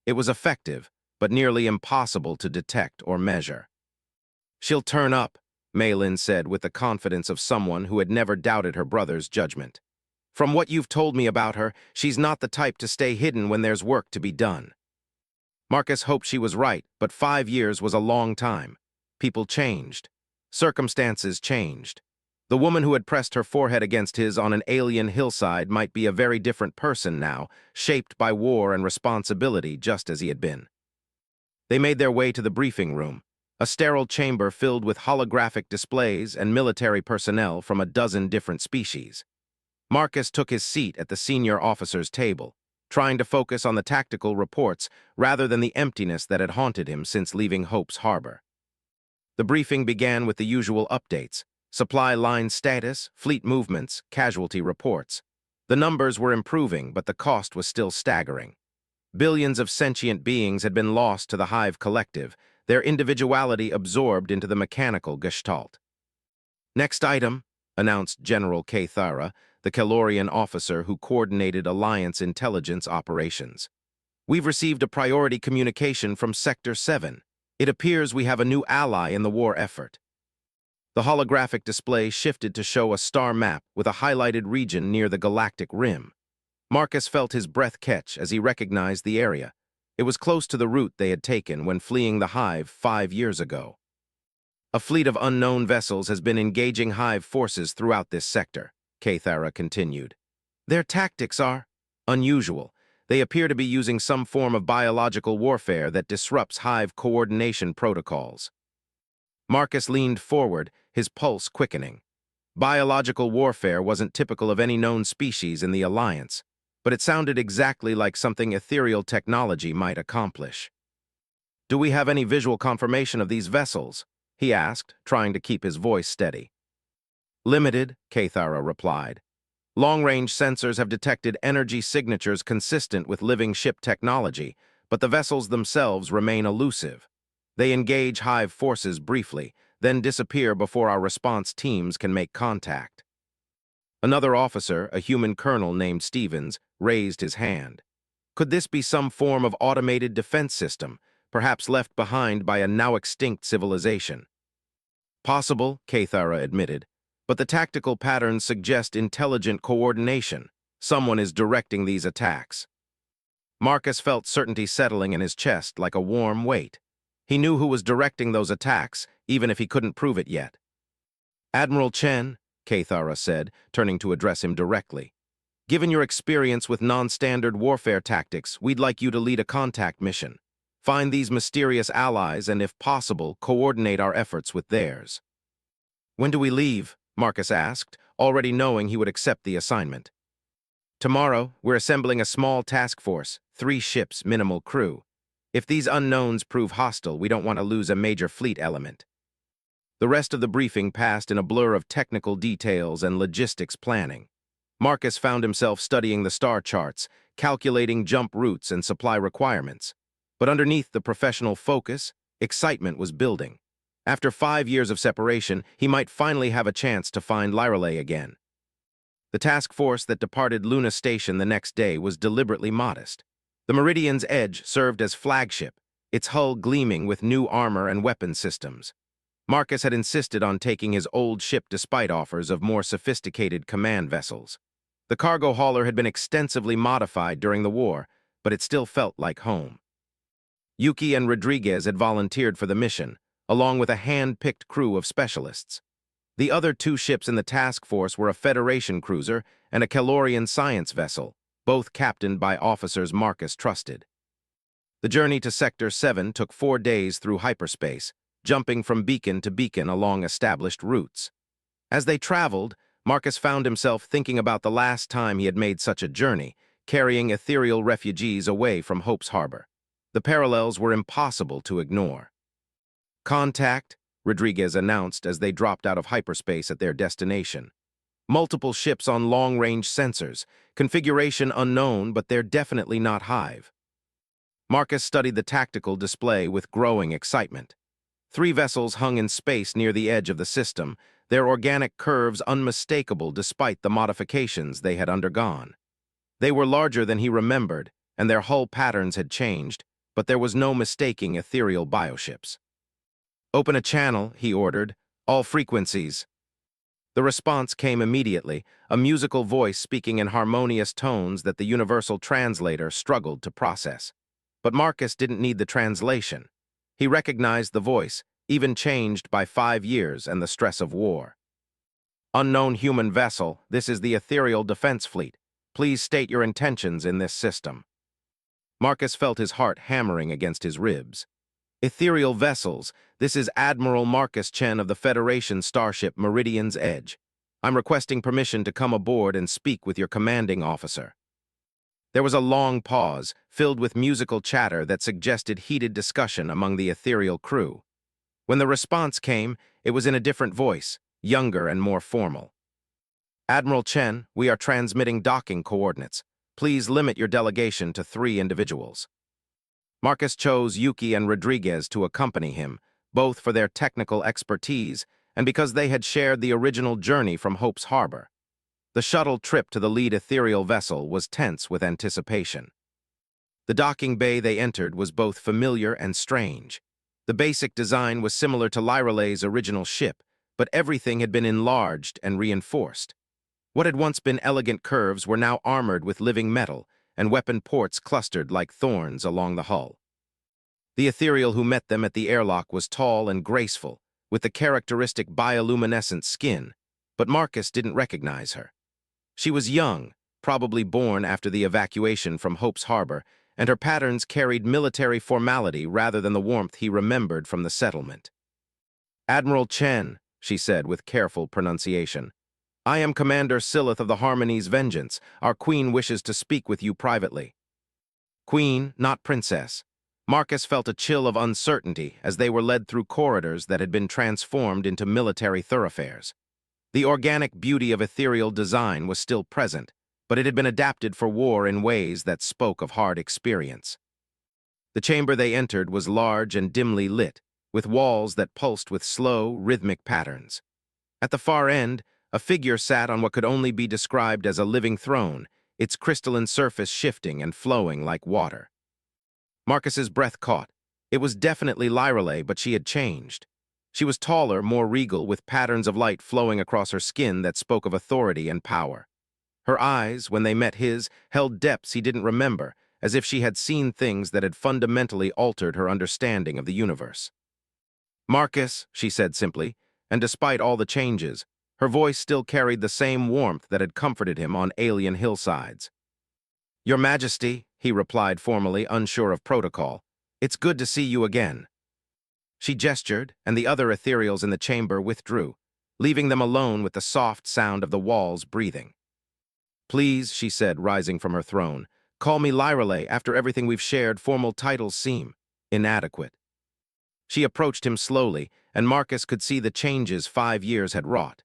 S1: It was effective, but nearly impossible to detect or measure. "She'll turn up," Maylin said with the confidence of someone who had never doubted her brother's judgment. "From what you've told me about her, she's not the type to stay hidden when there's work to be done." Marcus hoped she was right, but 5 years was a long time. People changed. Circumstances changed. The woman who had pressed her forehead against his on an alien hillside might be a very different person now, shaped by war and responsibility just as he had been. They made their way to the briefing room, a sterile chamber filled with holographic displays and military personnel from a dozen different species. Marcus took his seat at the senior officer's table, trying to focus on the tactical reports rather than the emptiness that had haunted him since leaving Hope's Harbor. The briefing began with the usual updates: supply line status, fleet movements, casualty reports. The numbers were improving, but the cost was still staggering. Billions of sentient beings had been lost to the Hive Collective, their individuality absorbed into the mechanical gestalt. "Next item," announced General Kathara, the Calorian officer who coordinated Alliance intelligence operations. "We've received a priority communication from Sector 7. It appears we have a new ally in the war effort." The holographic display shifted to show a star map with a highlighted region near the galactic rim. Marcus felt his breath catch as he recognized the area. It was close to the route they had taken when fleeing the Hive 5 years ago. "A fleet of unknown vessels has been engaging Hive forces throughout this sector," Kathara continued. "Their tactics are unusual. They appear to be using some form of biological warfare that disrupts Hive coordination protocols." Marcus leaned forward, his pulse quickening. Biological warfare wasn't typical of any known species in the Alliance, but it sounded exactly like something ethereal technology might accomplish. "Do we have any visual confirmation of these vessels?" he asked, trying to keep his voice steady. "Limited," Kathara replied. "Long-range sensors have detected energy signatures consistent with living ship technology, but the vessels themselves remain elusive. They engage Hive forces briefly, then disappear before our response teams can make contact." Another officer, a human colonel named Stevens, raised his hand. Could this be some form of automated defense system, perhaps left behind by a now-extinct civilization? "Possible," Kathara admitted, "but the tactical patterns suggest intelligent coordination. Someone is directing these attacks." Marcus felt certainty settling in his chest like a warm weight. He knew who was directing those attacks, even if he couldn't prove it yet. "Admiral Chen," Kathara said, turning to address him directly, "given your experience with non-standard warfare tactics, we'd like you to lead a contact mission. Find these mysterious allies and, if possible, coordinate our efforts with theirs." "When do we leave?" Marcus asked, already knowing he would accept the assignment. "Tomorrow, we're assembling a small task force, 3 ships, minimal crew. If these unknowns prove hostile, we don't want to lose a major fleet element." The rest of the briefing passed in a blur of technical details and logistics planning. Marcus found himself studying the star charts, calculating jump routes and supply requirements. But underneath the professional focus, excitement was building. After 5 years of separation, he might finally have a chance to find Lyrelay again. The task force that departed Luna Station the next day was deliberately modest. The Meridian's Edge served as flagship, its hull gleaming with new armor and weapon systems. Marcus had insisted on taking his old ship despite offers of more sophisticated command vessels. The cargo hauler had been extensively modified during the war, but it still felt like home. Yuki and Rodriguez had volunteered for the mission, along with a hand-picked crew of specialists. The other 2 ships in the task force were a Federation cruiser and a Calorian science vessel, both captained by officers Marcus trusted. The journey to Sector 7 took 4 days through hyperspace, jumping from beacon to beacon along established routes. As they traveled, Marcus found himself thinking about the last time he had made such a journey, carrying ethereal refugees away from Hope's Harbor. The parallels were impossible to ignore. "Contact," Rodriguez announced as they dropped out of hyperspace at their destination. "Multiple ships on long-range sensors. Configuration unknown, but they're definitely not Hive." Marcus studied the tactical display with growing excitement. 3 vessels hung in space near the edge of the system, their organic curves unmistakable despite the modifications they had undergone. They were larger than he remembered, and their hull patterns had changed, but there was no mistaking ethereal bioships. "Open a channel," he ordered. "All frequencies." The response came immediately, a musical voice speaking in harmonious tones that the universal translator struggled to process. But Marcus didn't need the translation. He recognized the voice, even changed by 5 years and the stress of war. "Unknown human vessel, this is the Ethereal Defense Fleet. Please state your intentions in this system." Marcus felt his heart hammering against his ribs. "Ethereal vessels, this is Admiral Marcus Chen of the Federation starship Meridian's Edge. I'm requesting permission to come aboard and speak with your commanding officer." There was a long pause, filled with musical chatter that suggested heated discussion among the ethereal crew. When the response came, it was in a different voice, younger and more formal. "Admiral Chen, we are transmitting docking coordinates. Please limit your delegation to 3 individuals." Marcus chose Yuki and Rodriguez to accompany him, both for their technical expertise and because they had shared the original journey from Hope's Harbor. The shuttle trip to the lead ethereal vessel was tense with anticipation. The docking bay they entered was both familiar and strange. The basic design was similar to Lyralay's original ship, but everything had been enlarged and reinforced. What had once been elegant curves were now armored with living metal, and weapon ports clustered like thorns along the hull. The ethereal who met them at the airlock was tall and graceful, with the characteristic bioluminescent skin, but Marcus didn't recognize her. She was young, probably born after the evacuation from Hope's Harbor, and her patterns carried military formality rather than the warmth he remembered from the settlement. "Admiral Chen," she said with careful pronunciation, "I am Commander Silith of the Harmony's Vengeance. Our queen wishes to speak with you privately." Queen, not princess. Marcus felt a chill of uncertainty as they were led through corridors that had been transformed into military thoroughfares. The organic beauty of ethereal design was still present, but it had been adapted for war in ways that spoke of hard experience. The chamber they entered was large and dimly lit, with walls that pulsed with slow, rhythmic patterns. At the far end, a figure sat on what could only be described as a living throne, its crystalline surface shifting and flowing like water. Marcus's breath caught. It was definitely Lyralay, but she had changed. She was taller, more regal, with patterns of light flowing across her skin that spoke of authority and power. Her eyes, when they met his, held depths he didn't remember, as if she had seen things that had fundamentally altered her understanding of the universe. "Marcus," she said simply, and despite all the changes, her voice still carried the same warmth that had comforted him on alien hillsides. "Your Majesty," he replied formally, unsure of protocol, "it's good to see you again." She gestured, and the other ethereals in the chamber withdrew, leaving them alone with the soft sound of the walls breathing. "Please," she said, rising from her throne, "call me Lyralay. After everything we've shared, formal titles seem inadequate." She approached him slowly, and Marcus could see the changes 5 years had wrought.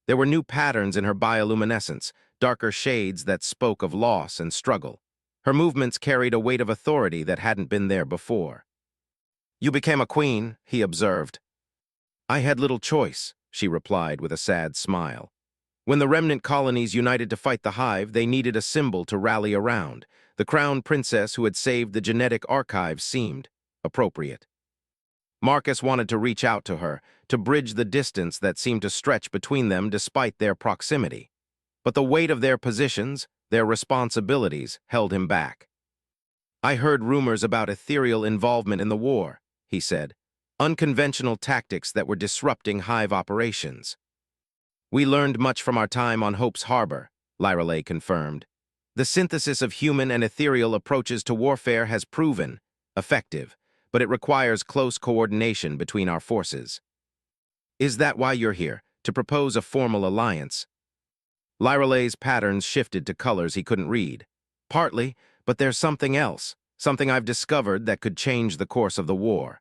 S1: There were new patterns in her bioluminescence, darker shades that spoke of loss and struggle. Her movements carried a weight of authority that hadn't been there before. "You became a queen," he observed. "I had little choice," she replied with a sad smile. "When the remnant colonies united to fight the Hive, they needed a symbol to rally around. The crown princess who had saved the genetic archives seemed appropriate." Marcus wanted to reach out to her, to bridge the distance that seemed to stretch between them despite their proximity. But the weight of their positions, their responsibilities, held him back. "I heard rumors about ethereal involvement in the war," he said, "unconventional tactics that were disrupting Hive operations." "We learned much from our time on Hope's Harbor," Lyralay confirmed. "The synthesis of human and ethereal approaches to warfare has proven effective, but it requires close coordination between our forces." "Is that why you're here, to propose a formal alliance?" Lyralay's patterns shifted to colors he couldn't read. "Partly, but there's something else, something I've discovered that could change the course of the war.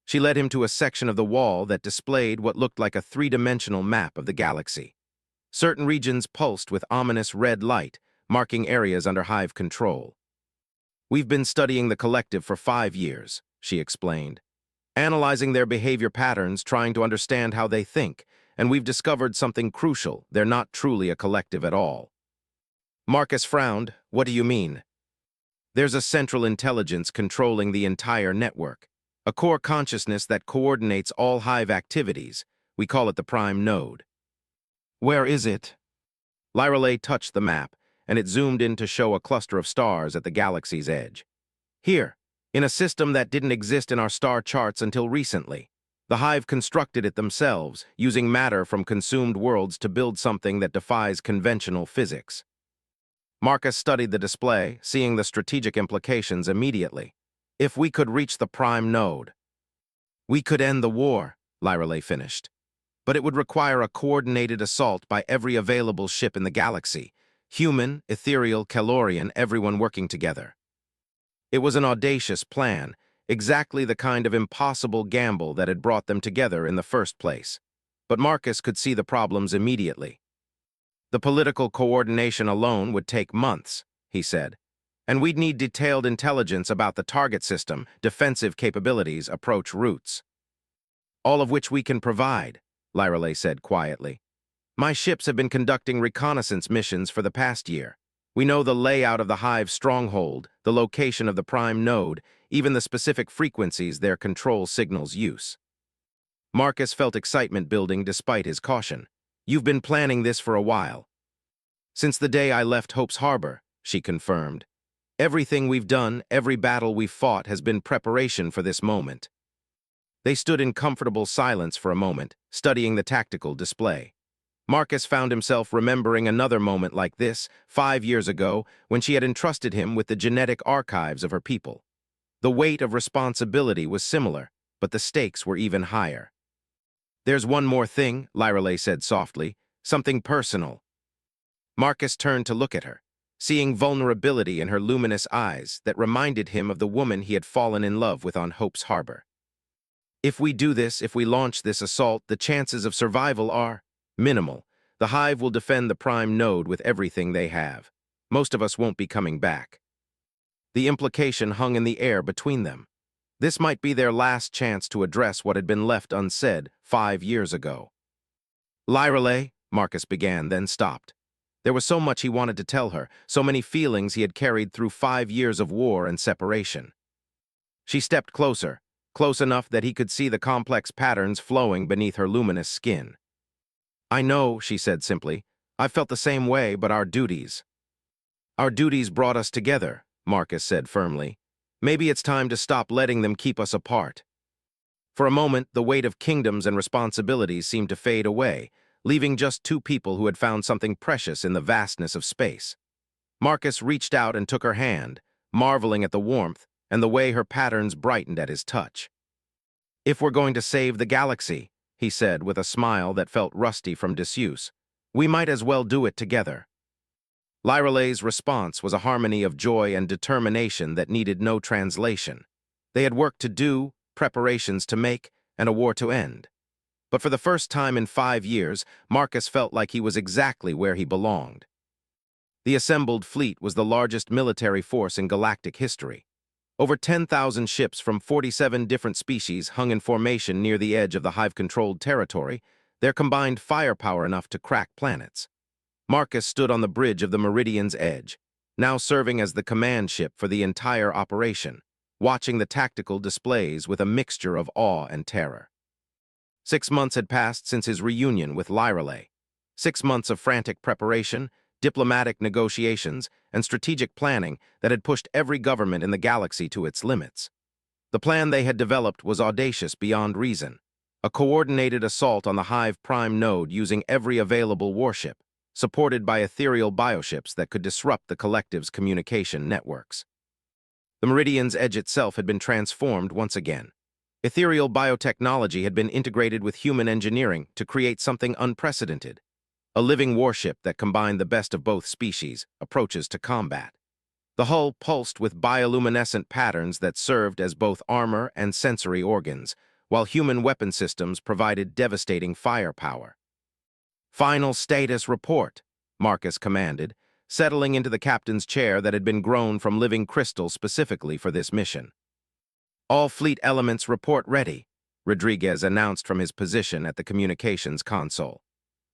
S1: She led him to a section of the wall that displayed what looked like a three-dimensional map of the galaxy. Certain regions pulsed with ominous red light, marking areas under Hive control. "We've been studying the collective for 5 years," she explained, "analyzing their behavior patterns, trying to understand how they think, and we've discovered something crucial: they're not truly a collective at all." Marcus frowned. "What do you mean?" "There's a central intelligence controlling the entire network, a core consciousness that coordinates all Hive activities. We call it the Prime Node." "Where is it?" Lyreley touched the map, and it zoomed in to show a cluster of stars at the galaxy's edge. "Here, in a system that didn't exist in our star charts until recently. The Hive constructed it themselves, using matter from consumed worlds to build something that defies conventional physics." Marcus studied the display, seeing the strategic implications immediately. "If we could reach the Prime Node, we could end the war," Lyreley finished. "But it would require a coordinated assault by every available ship in the galaxy. Human, ethereal, Calorian, everyone working together." It was an audacious plan, exactly the kind of impossible gamble that had brought them together in the first place. But Marcus could see the problems immediately. "The political coordination alone would take months," he said. "And we'd need detailed intelligence about the target system, defensive capabilities, approach routes." "All of which we can provide," Lyreley said quietly. "My ships have been conducting reconnaissance missions for the past year. We know the layout of the Hive stronghold, the location of the Prime Node, even the specific frequencies their control signals use." Marcus felt excitement building despite his caution. "You've been planning this for a while." "Since the day I left Hope's Harbor," she confirmed. "Everything we've done, every battle we've fought has been preparation for this moment." They stood in comfortable silence for a moment, studying the tactical display. Marcus found himself remembering another moment like this, 5 years ago, when she had entrusted him with the genetic archives of her people. The weight of responsibility was similar, but the stakes were even higher. "There's one more thing," Lyreley said softly, "something personal." Marcus turned to look at her, seeing vulnerability in her luminous eyes that reminded him of the woman he had fallen in love with on Hope's Harbor. "If we do this, if we launch this assault, the chances of survival are minimal. The Hive will defend the Prime Node with everything they have. Most of us won't be coming back." The implication hung in the air between them. This might be their last chance to address what had been left unsaid 5 years ago. "Lyreley," Marcus began, then stopped. There was so much he wanted to tell her, so many feelings he had carried through 5 years of war and separation. She stepped closer, close enough that he could see the complex patterns flowing beneath her luminous skin. "I know," she said simply. "I felt the same way, but our duties." "Our duties brought us together," Marcus said firmly. "Maybe it's time to stop letting them keep us apart." For a moment, the weight of kingdoms and responsibilities seemed to fade away, leaving just two people who had found something precious in the vastness of space. Marcus reached out and took her hand, marveling at the warmth and the way her patterns brightened at his touch. "If we're going to save the galaxy," he said with a smile that felt rusty from disuse, "we might as well do it together." Lyreley's response was a harmony of joy and determination that needed no translation. They had work to do, preparations to make, and a war to end. But for the first time in 5 years, Marcus felt like he was exactly where he belonged. The assembled fleet was the largest military force in galactic history. Over 10,000 ships from 47 different species hung in formation near the edge of the Hive-controlled territory, their combined firepower enough to crack planets. Marcus stood on the bridge of the Meridian's edge, now serving as the command ship for the entire operation, watching the tactical displays with a mixture of awe and terror. 6 months had passed since his reunion with Lyreley. 6 months of frantic preparation, diplomatic negotiations, and strategic planning that had pushed every government in the galaxy to its limits. The plan they had developed was audacious beyond reason, a coordinated assault on the Hive Prime Node using every available warship, supported by ethereal bioships that could disrupt the collective's communication networks. The Meridian's edge itself had been transformed once again. Ethereal biotechnology had been integrated with human engineering to create something unprecedented, a living warship that combined the best of both species' approaches to combat. The hull pulsed with bioluminescent patterns that served as both armor and sensory organs, while human weapon systems provided devastating firepower. "Final status report," Marcus commanded, settling into the captain's chair that had been grown from living crystal specifically for this mission. "All fleet elements report ready," Rodriguez announced from his position at the communications console.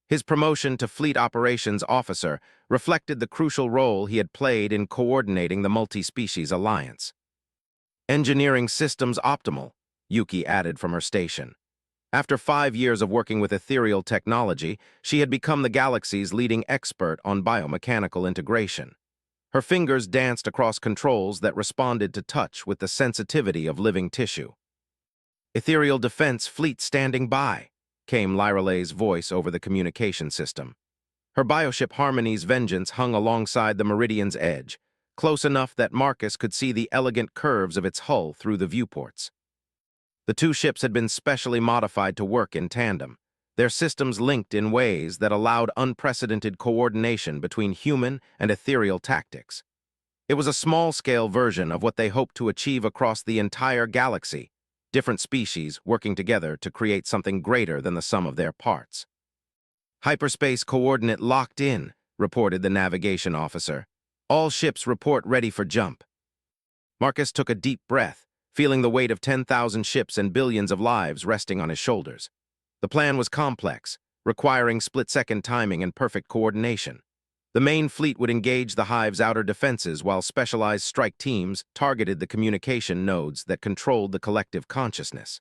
S1: His promotion to Fleet Operations Officer reflected the crucial role he had played in coordinating the multi-species alliance. "Engineering systems optimal," Yuki added from her station. After 5 years of working with ethereal technology, she had become the galaxy's leading expert on biomechanical integration. Her fingers danced across controls that responded to touch with the sensitivity of living tissue. "Ethereal defense fleet standing by," came Lyrale's voice over the communication system. Her bioship Harmony's Vengeance hung alongside the Meridian's edge, close enough that Marcus could see the elegant curves of its hull through the viewports. The two ships had been specially modified to work in tandem, their systems linked in ways that allowed unprecedented coordination between human and ethereal tactics. It was a small-scale version of what they hoped to achieve across the entire galaxy, different species working together to create something greater than the sum of their parts. "Hyperspace coordinate locked in," reported the navigation officer. "All ships report ready for jump." Marcus took a deep breath, feeling the weight of 10,000 ships and billions of lives resting on his shoulders. The plan was complex, requiring split-second timing and perfect coordination. The main fleet would engage the Hive's outer defenses while specialized strike teams targeted the communication nodes that controlled the collective consciousness.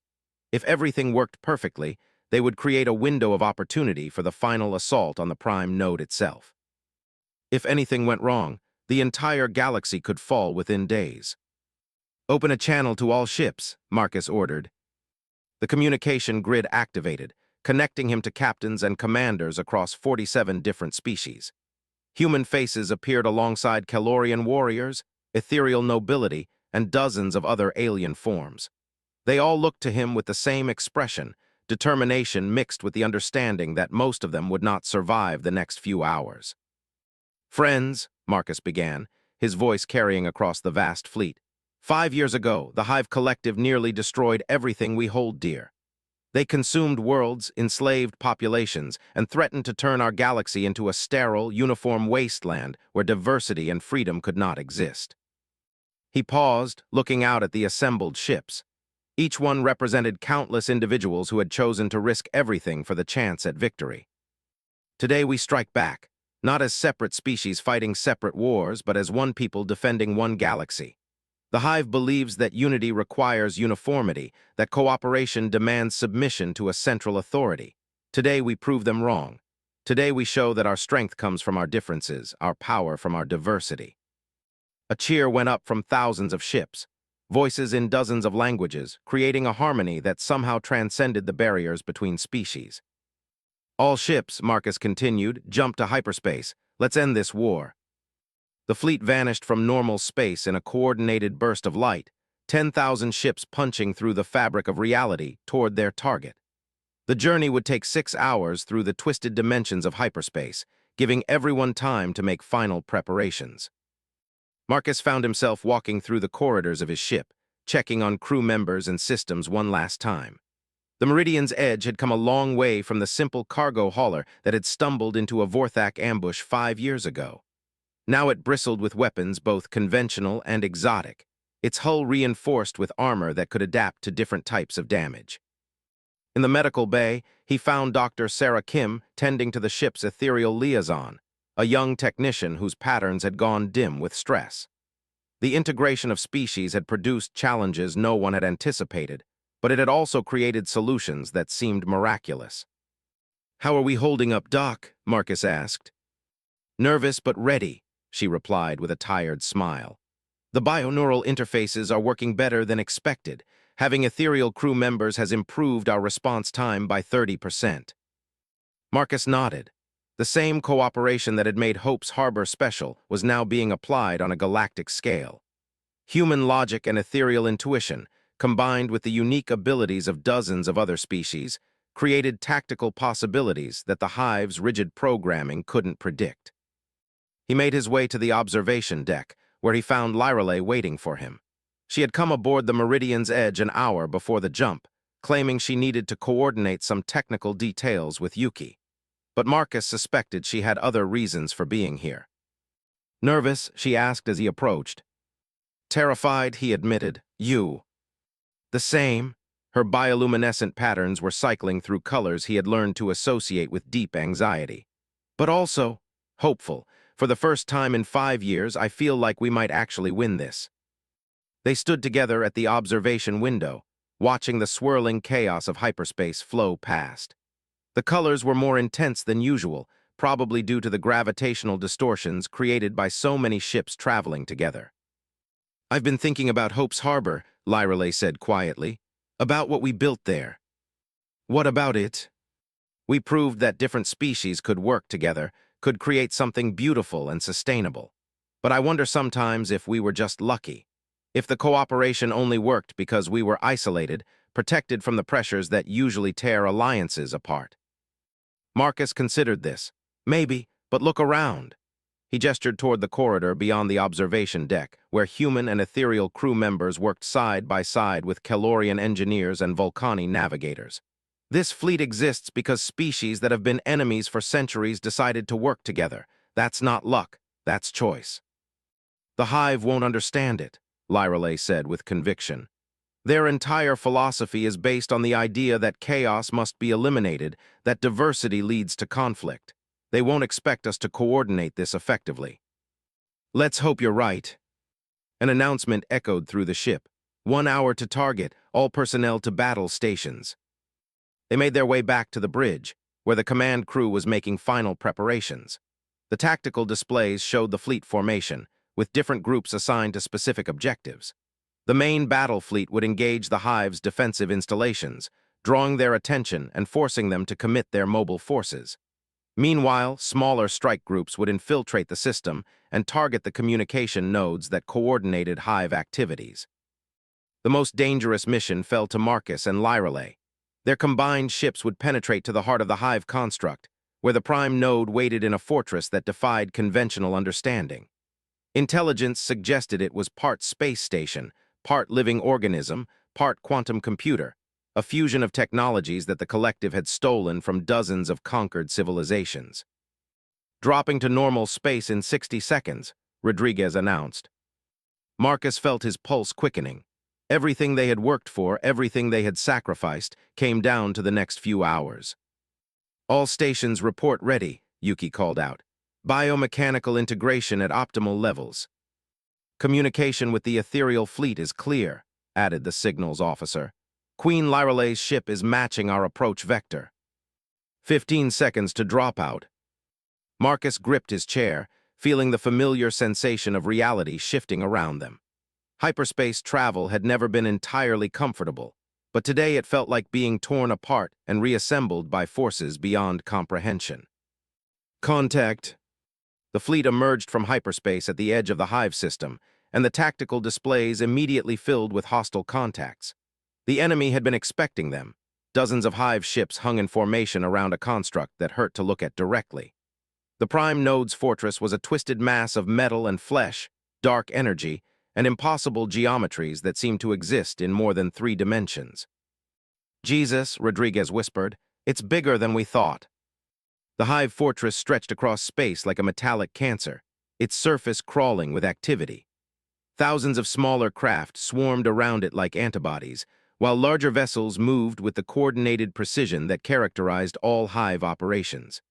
S1: If everything worked perfectly, they would create a window of opportunity for the final assault on the prime node itself. If anything went wrong, the entire galaxy could fall within days. "Open a channel to all ships," Marcus ordered. The communication grid activated, connecting him to captains and commanders across 47 different species. Human faces appeared alongside Calorian warriors, ethereal nobility, and dozens of other alien forms. They all looked to him with the same expression, determination mixed with the understanding that most of them would not survive the next few hours. "Friends," Marcus began, his voice carrying across the vast fleet. "5 years ago, the Hive Collective nearly destroyed everything we hold dear. They consumed worlds, enslaved populations, and threatened to turn our galaxy into a sterile, uniform wasteland where diversity and freedom could not exist." He paused, looking out at the assembled ships. Each one represented countless individuals who had chosen to risk everything for the chance at victory. "Today we strike back, not as separate species fighting separate wars, but as one people defending one galaxy. The Hive believes that unity requires uniformity, that cooperation demands submission to a central authority. Today we prove them wrong. Today we show that our strength comes from our differences, our power from our diversity." A cheer went up from thousands of ships, voices in dozens of languages, creating a harmony that somehow transcended the barriers between species. "All ships," Marcus continued, "jump to hyperspace. Let's end this war." The fleet vanished from normal space in a coordinated burst of light, 10,000 ships punching through the fabric of reality toward their target. The journey would take 6 hours through the twisted dimensions of hyperspace, giving everyone time to make final preparations. Marcus found himself walking through the corridors of his ship, checking on crew members and systems one last time. The Meridian's edge had come a long way from the simple cargo hauler that had stumbled into a Vorthak ambush 5 years ago. Now it bristled with weapons both conventional and exotic, its hull reinforced with armor that could adapt to different types of damage. In the medical bay, he found Dr. Sarah Kim tending to the ship's ethereal liaison, a young technician whose patterns had gone dim with stress. The integration of species had produced challenges no one had anticipated, but it had also created solutions that seemed miraculous. "How are we holding up, Doc?" Marcus asked. "Nervous but ready," she replied with a tired smile. "The bioneural interfaces are working better than expected. Having ethereal crew members has improved our response time by 30%. Marcus nodded. The same cooperation that had made Hope's Harbor special was now being applied on a galactic scale. Human logic and ethereal intuition, combined with the unique abilities of dozens of other species, created tactical possibilities that the Hive's rigid programming couldn't predict. He made his way to the observation deck, where he found Lyrelay waiting for him. She had come aboard the Meridian's Edge an hour before the jump, claiming she needed to coordinate some technical details with Yuki. But Marcus suspected she had other reasons for being here. Nervous, she asked as he approached. Terrified, he admitted. You. The same. Her bioluminescent patterns were cycling through colors he had learned to associate with deep anxiety. But also, hopeful. For the first time in 5 years, I feel like we might actually win this. They stood together at the observation window, watching the swirling chaos of hyperspace flow past. The colors were more intense than usual, probably due to the gravitational distortions created by so many ships traveling together. I've been thinking about Hope's Harbor, Lyrelay said quietly. About what we built there. What about it? We proved that different species could work together, could create something beautiful and sustainable. But I wonder sometimes if we were just lucky. If the cooperation only worked because we were isolated, protected from the pressures that usually tear alliances apart. Marcus considered this. Maybe, but look around. He gestured toward the corridor beyond the observation deck, where human and ethereal crew members worked side by side with Calorian engineers and Vulcani navigators. This fleet exists because species that have been enemies for centuries decided to work together. That's not luck, that's choice. The Hive won't understand it, Lyrelay said with conviction. Their entire philosophy is based on the idea that chaos must be eliminated, that diversity leads to conflict. They won't expect us to coordinate this effectively. Let's hope you're right. An announcement echoed through the ship. 1 hour to target, all personnel to battle stations. They made their way back to the bridge, where the command crew was making final preparations. The tactical displays showed the fleet formation, with different groups assigned to specific objectives. The main battle fleet would engage the Hive's defensive installations, drawing their attention and forcing them to commit their mobile forces. Meanwhile, smaller strike groups would infiltrate the system and target the communication nodes that coordinated Hive activities. The most dangerous mission fell to Marcus and Lyrelay. Their combined ships would penetrate to the heart of the Hive construct, where the prime node waited in a fortress that defied conventional understanding. Intelligence suggested it was part space station, part living organism, part quantum computer, a fusion of technologies that the collective had stolen from dozens of conquered civilizations. Dropping to normal space in 60 seconds, Rodriguez announced. Marcus felt his pulse quickening. Everything they had worked for, everything they had sacrificed, came down to the next few hours. All stations report ready, Yuki called out. Biomechanical integration at optimal levels. Communication with the ethereal fleet is clear, added the signals officer. Queen Lyrelay's ship is matching our approach vector. 15 seconds to drop out. Marcus gripped his chair, feeling the familiar sensation of reality shifting around them. Hyperspace travel had never been entirely comfortable, but today it felt like being torn apart and reassembled by forces beyond comprehension. Contact. The fleet emerged from hyperspace at the edge of the Hive system, and the tactical displays immediately filled with hostile contacts. The enemy had been expecting them. Dozens of Hive ships hung in formation around a construct that hurt to look at directly. The prime node's fortress was a twisted mass of metal and flesh, dark energy, and impossible geometries that seemed to exist in more than 3 dimensions. Jesus, Rodriguez whispered, it's bigger than we thought. The Hive fortress stretched across space like a metallic cancer, its surface crawling with activity. Thousands of smaller craft swarmed around it like antibodies, while larger vessels moved with the coordinated precision that characterized all Hive operations.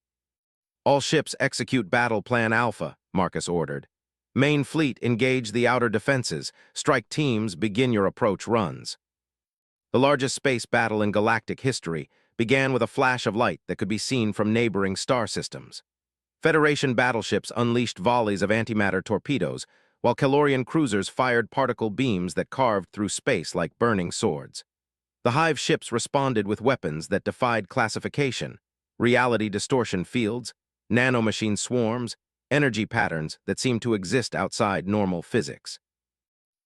S1: All ships execute Battle Plan Alpha, Marcus ordered. Main fleet engage the outer defenses, strike teams begin your approach runs. The largest space battle in galactic history began with a flash of light that could be seen from neighboring star systems. Federation battleships unleashed volleys of antimatter torpedoes, while Calorian cruisers fired particle beams that carved through space like burning swords. The Hive ships responded with weapons that defied classification, reality distortion fields, nanomachine swarms, energy patterns that seemed to exist outside normal physics.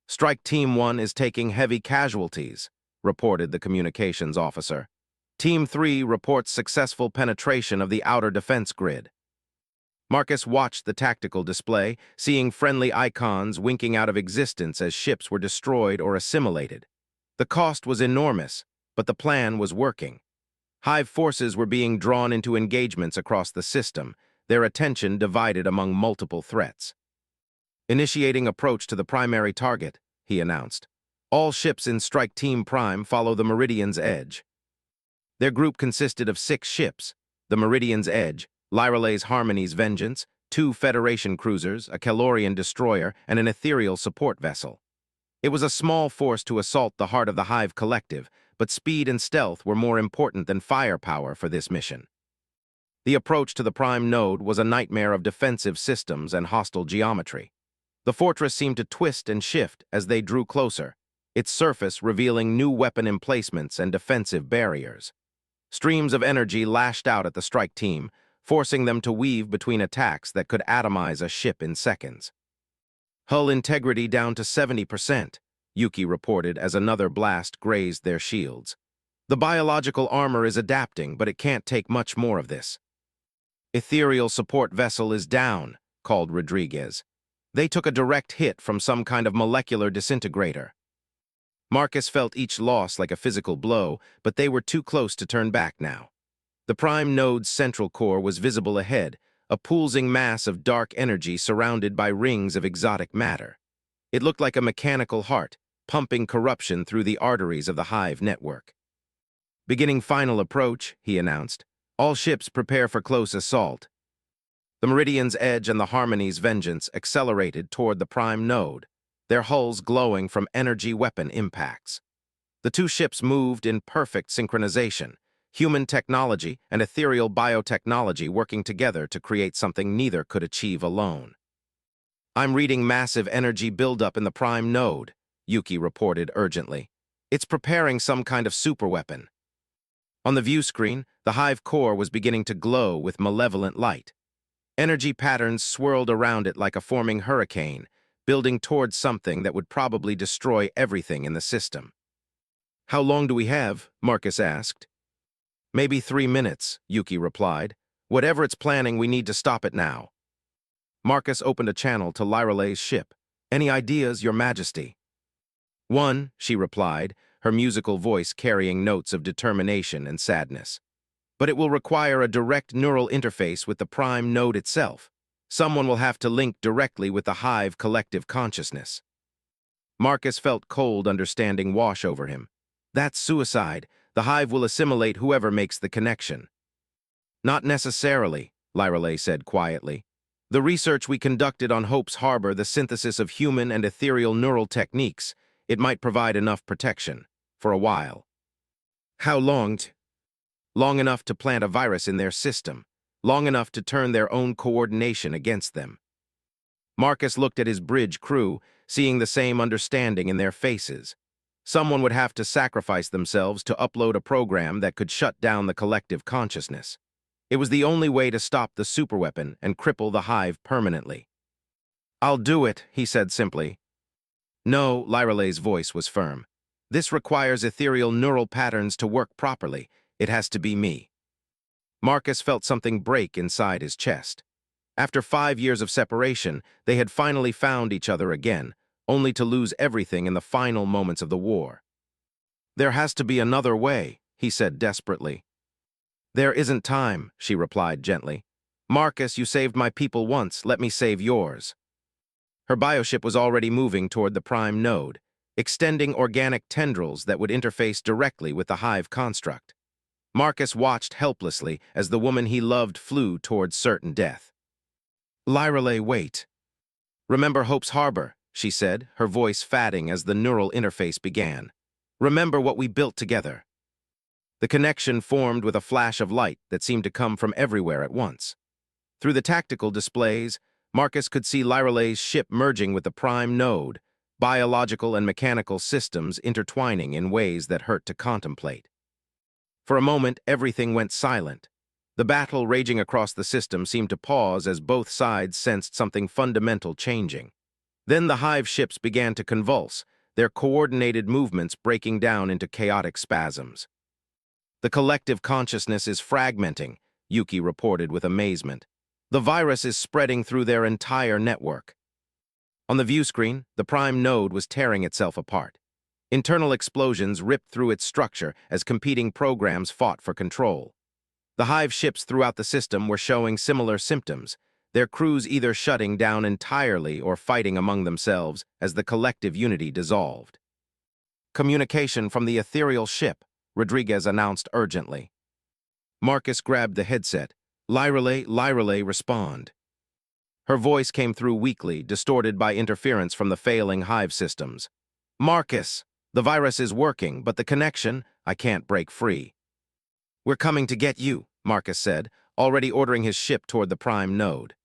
S1: Strike Team 1 is taking heavy casualties, reported the communications officer. Team 3 reports successful penetration of the outer defense grid. Marcus watched the tactical display, seeing friendly icons winking out of existence as ships were destroyed or assimilated. The cost was enormous, but the plan was working. Hive forces were being drawn into engagements across the system, their attention divided among multiple threats. Initiating approach to the primary target, he announced. All ships in Strike Team Prime follow the Meridian's Edge. Their group consisted of 6 ships: the Meridian's Edge, Lyralay's Harmony's Vengeance, 2 Federation cruisers, a Calorian destroyer, and an ethereal support vessel. It was a small force to assault the heart of the Hive Collective, but speed and stealth were more important than firepower for this mission. The approach to the Prime Node was a nightmare of defensive systems and hostile geometry. The fortress seemed to twist and shift as they drew closer, its surface revealing new weapon emplacements and defensive barriers. Streams of energy lashed out at the strike team, forcing them to weave between attacks that could atomize a ship in seconds. Hull integrity down to 70%, Yuki reported as another blast grazed their shields. The biological armor is adapting, but it can't take much more of this. Ethereal support vessel is down, called Rodriguez. They took a direct hit from some kind of molecular disintegrator. Marcus felt each loss like a physical blow, but they were too close to turn back now. The Prime Node's central core was visible ahead, a pulsing mass of dark energy surrounded by rings of exotic matter. It looked like a mechanical heart, pumping corruption through the arteries of the Hive network. Beginning final approach, he announced. All ships prepare for close assault. The Meridian's Edge and the Harmony's Vengeance accelerated toward the Prime Node, their hulls glowing from energy weapon impacts. The 2 ships moved in perfect synchronization, human technology and ethereal biotechnology working together to create something neither could achieve alone. I'm reading massive energy buildup in the Prime Node, Yuki reported urgently. It's preparing some kind of superweapon. On the view screen, the Hive core was beginning to glow with malevolent light. Energy patterns swirled around it like a forming hurricane, building towards something that would probably destroy everything in the system. How long do we have? Marcus asked. Maybe 3 minutes, Yuki replied. Whatever it's planning, we need to stop it now. Marcus opened a channel to Lyralay's ship. Any ideas, Your Majesty? One, she replied, her musical voice carrying notes of determination and sadness. But it will require a direct neural interface with the Prime Node itself. Someone will have to link directly with the Hive collective consciousness. Marcus felt cold understanding wash over him. That's suicide. The Hive will assimilate whoever makes the connection. Not necessarily, Lyralay said quietly. The research we conducted on Hope's Harbor, the synthesis of human and ethereal neural techniques, it might provide enough protection, for a while. How long? Long enough to plant a virus in their system, long enough to turn their own coordination against them. Marcus looked at his bridge crew, seeing the same understanding in their faces. Someone would have to sacrifice themselves to upload a program that could shut down the collective consciousness. It was the only way to stop the superweapon and cripple the Hive permanently. I'll do it, he said simply. No, Lyralay's voice was firm. This requires ethereal neural patterns to work properly. It has to be me. Marcus felt something break inside his chest. After 5 years of separation, they had finally found each other again, only to lose everything in the final moments of the war. There has to be another way, he said desperately. There isn't time, she replied gently. Marcus, you saved my people once, let me save yours. Her bioship was already moving toward the Prime Node, extending organic tendrils that would interface directly with the Hive construct. Marcus watched helplessly as the woman he loved flew toward certain death. Lyralay, wait. Remember Hope's Harbor, she said, her voice fatting as the neural interface began. Remember what we built together. The connection formed with a flash of light that seemed to come from everywhere at once. Through the tactical displays, Marcus could see Lyralay's ship merging with the Prime Node, biological and mechanical systems intertwining in ways that hurt to contemplate. For a moment, everything went silent. The battle raging across the system seemed to pause as both sides sensed something fundamental changing. Then the Hive ships began to convulse, their coordinated movements breaking down into chaotic spasms. The collective consciousness is fragmenting, Yuki reported with amazement. The virus is spreading through their entire network. On the view screen, the prime node was tearing itself apart. Internal explosions ripped through its structure as competing programs fought for control. The hive ships throughout the system were showing similar symptoms, their crews either shutting down entirely or fighting among themselves as the collective unity dissolved. "Communication from the ethereal ship," Rodriguez announced urgently. Marcus grabbed the headset. Lyreley, respond." Her voice came through weakly, distorted by interference from the failing hive systems. "Marcus, the virus is working, but the connection, I can't break free." "We're coming to get you," Marcus said, already ordering his ship toward the prime node.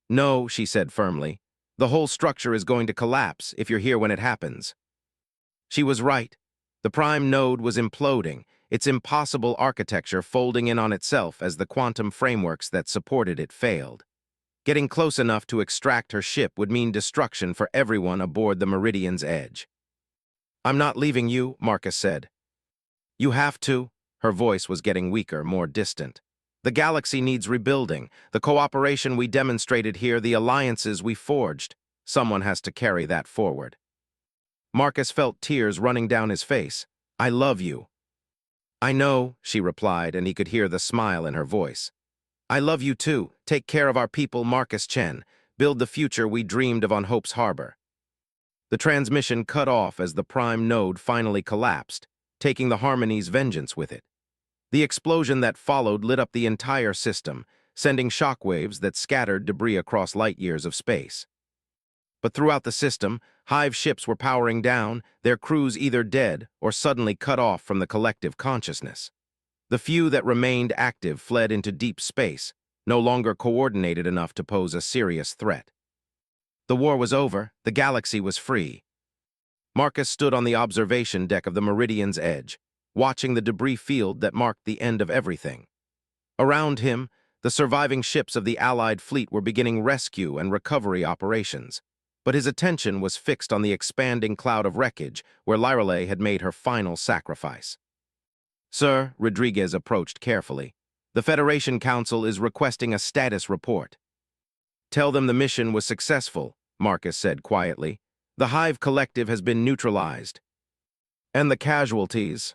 S1: "No," she said firmly. "The whole structure is going to collapse if you're here when it happens." She was right. The prime node was imploding, its impossible architecture folding in on itself as the quantum frameworks that supported it failed. Getting close enough to extract her ship would mean destruction for everyone aboard the Meridian's edge. "I'm not leaving you," Marcus said. "You have to." Her voice was getting weaker, more distant. "The galaxy needs rebuilding. The cooperation we demonstrated here, the alliances we forged. Someone has to carry that forward." Marcus felt tears running down his face. "I love you." "I know," she replied, and he could hear the smile in her voice. "I love you too. Take care of our people, Marcus Chen. Build the future we dreamed of on Hope's Harbor." The transmission cut off as the prime node finally collapsed, taking the Harmony's vengeance with it. The explosion that followed lit up the entire system, sending shockwaves that scattered debris across light years of space. But throughout the system, hive ships were powering down, their crews either dead or suddenly cut off from the collective consciousness. The few that remained active fled into deep space, no longer coordinated enough to pose a serious threat. The war was over, the galaxy was free. Marcus stood on the observation deck of the Meridian's edge, watching the debris field that marked the end of everything. Around him, the surviving ships of the Allied fleet were beginning rescue and recovery operations, but his attention was fixed on the expanding cloud of wreckage where Lyreley had made her final sacrifice. "Sir," Rodriguez approached carefully, "the Federation Council is requesting a status report." "Tell them the mission was successful," Marcus said quietly. "The Hive Collective has been neutralized." "And the casualties?"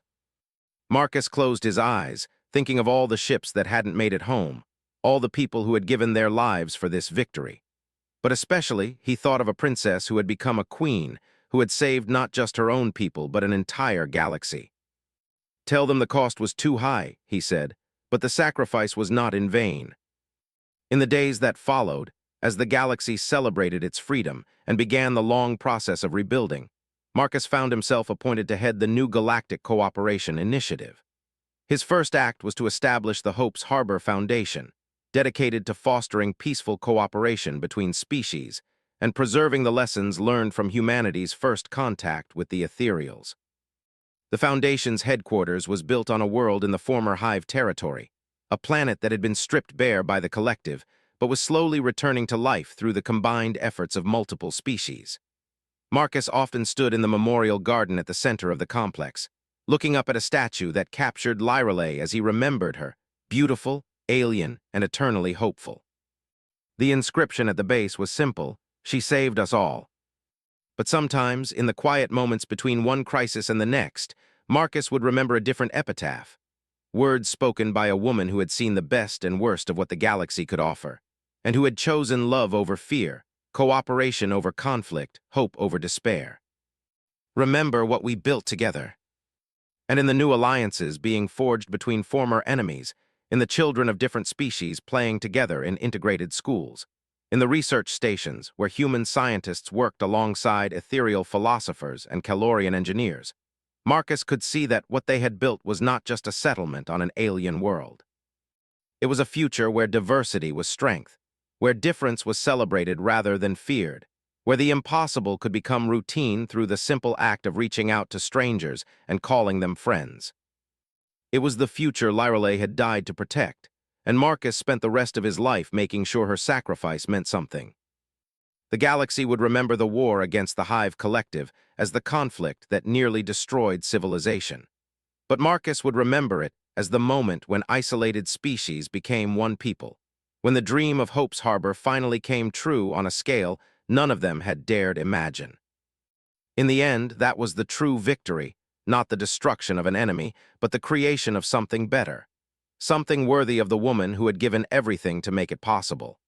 S1: Marcus closed his eyes, thinking of all the ships that hadn't made it home, all the people who had given their lives for this victory. But especially, he thought of a princess who had become a queen, who had saved not just her own people, but an entire galaxy. "Tell them the cost was too high," he said, "but the sacrifice was not in vain." In the days that followed, as the galaxy celebrated its freedom and began the long process of rebuilding, Marcus found himself appointed to head the new Galactic Cooperation Initiative. His first act was to establish the Hope's Harbor Foundation, dedicated to fostering peaceful cooperation between species and preserving the lessons learned from humanity's first contact with the ethereals. The Foundation's headquarters was built on a world in the former Hive territory, a planet that had been stripped bare by the collective, but was slowly returning to life through the combined efforts of multiple species. Marcus often stood in the memorial garden at the center of the complex, looking up at a statue that captured Lyreley as he remembered her, beautiful, alien, and eternally hopeful. The inscription at the base was simple: "She saved us all." But sometimes, in the quiet moments between one crisis and the next, Marcus would remember a different epitaph, words spoken by a woman who had seen the best and worst of what the galaxy could offer, and who had chosen love over fear, cooperation over conflict, hope over despair. "Remember what we built together." And in the new alliances being forged between former enemies, in the children of different species playing together in integrated schools, in the research stations where human scientists worked alongside ethereal philosophers and Calorian engineers, Marcus could see that what they had built was not just a settlement on an alien world. It was a future where diversity was strength, where difference was celebrated rather than feared, where the impossible could become routine through the simple act of reaching out to strangers and calling them friends. It was the future Lyreley had died to protect, and Marcus spent the rest of his life making sure her sacrifice meant something. The galaxy would remember the war against the Hive Collective as the conflict that nearly destroyed civilization. But Marcus would remember it as the moment when isolated species became one people, when the dream of Hope's Harbor finally came true on a scale none of them had dared imagine. In the end, that was the true victory, not the destruction of an enemy, but the creation of something better, something worthy of the woman who had given everything to make it possible.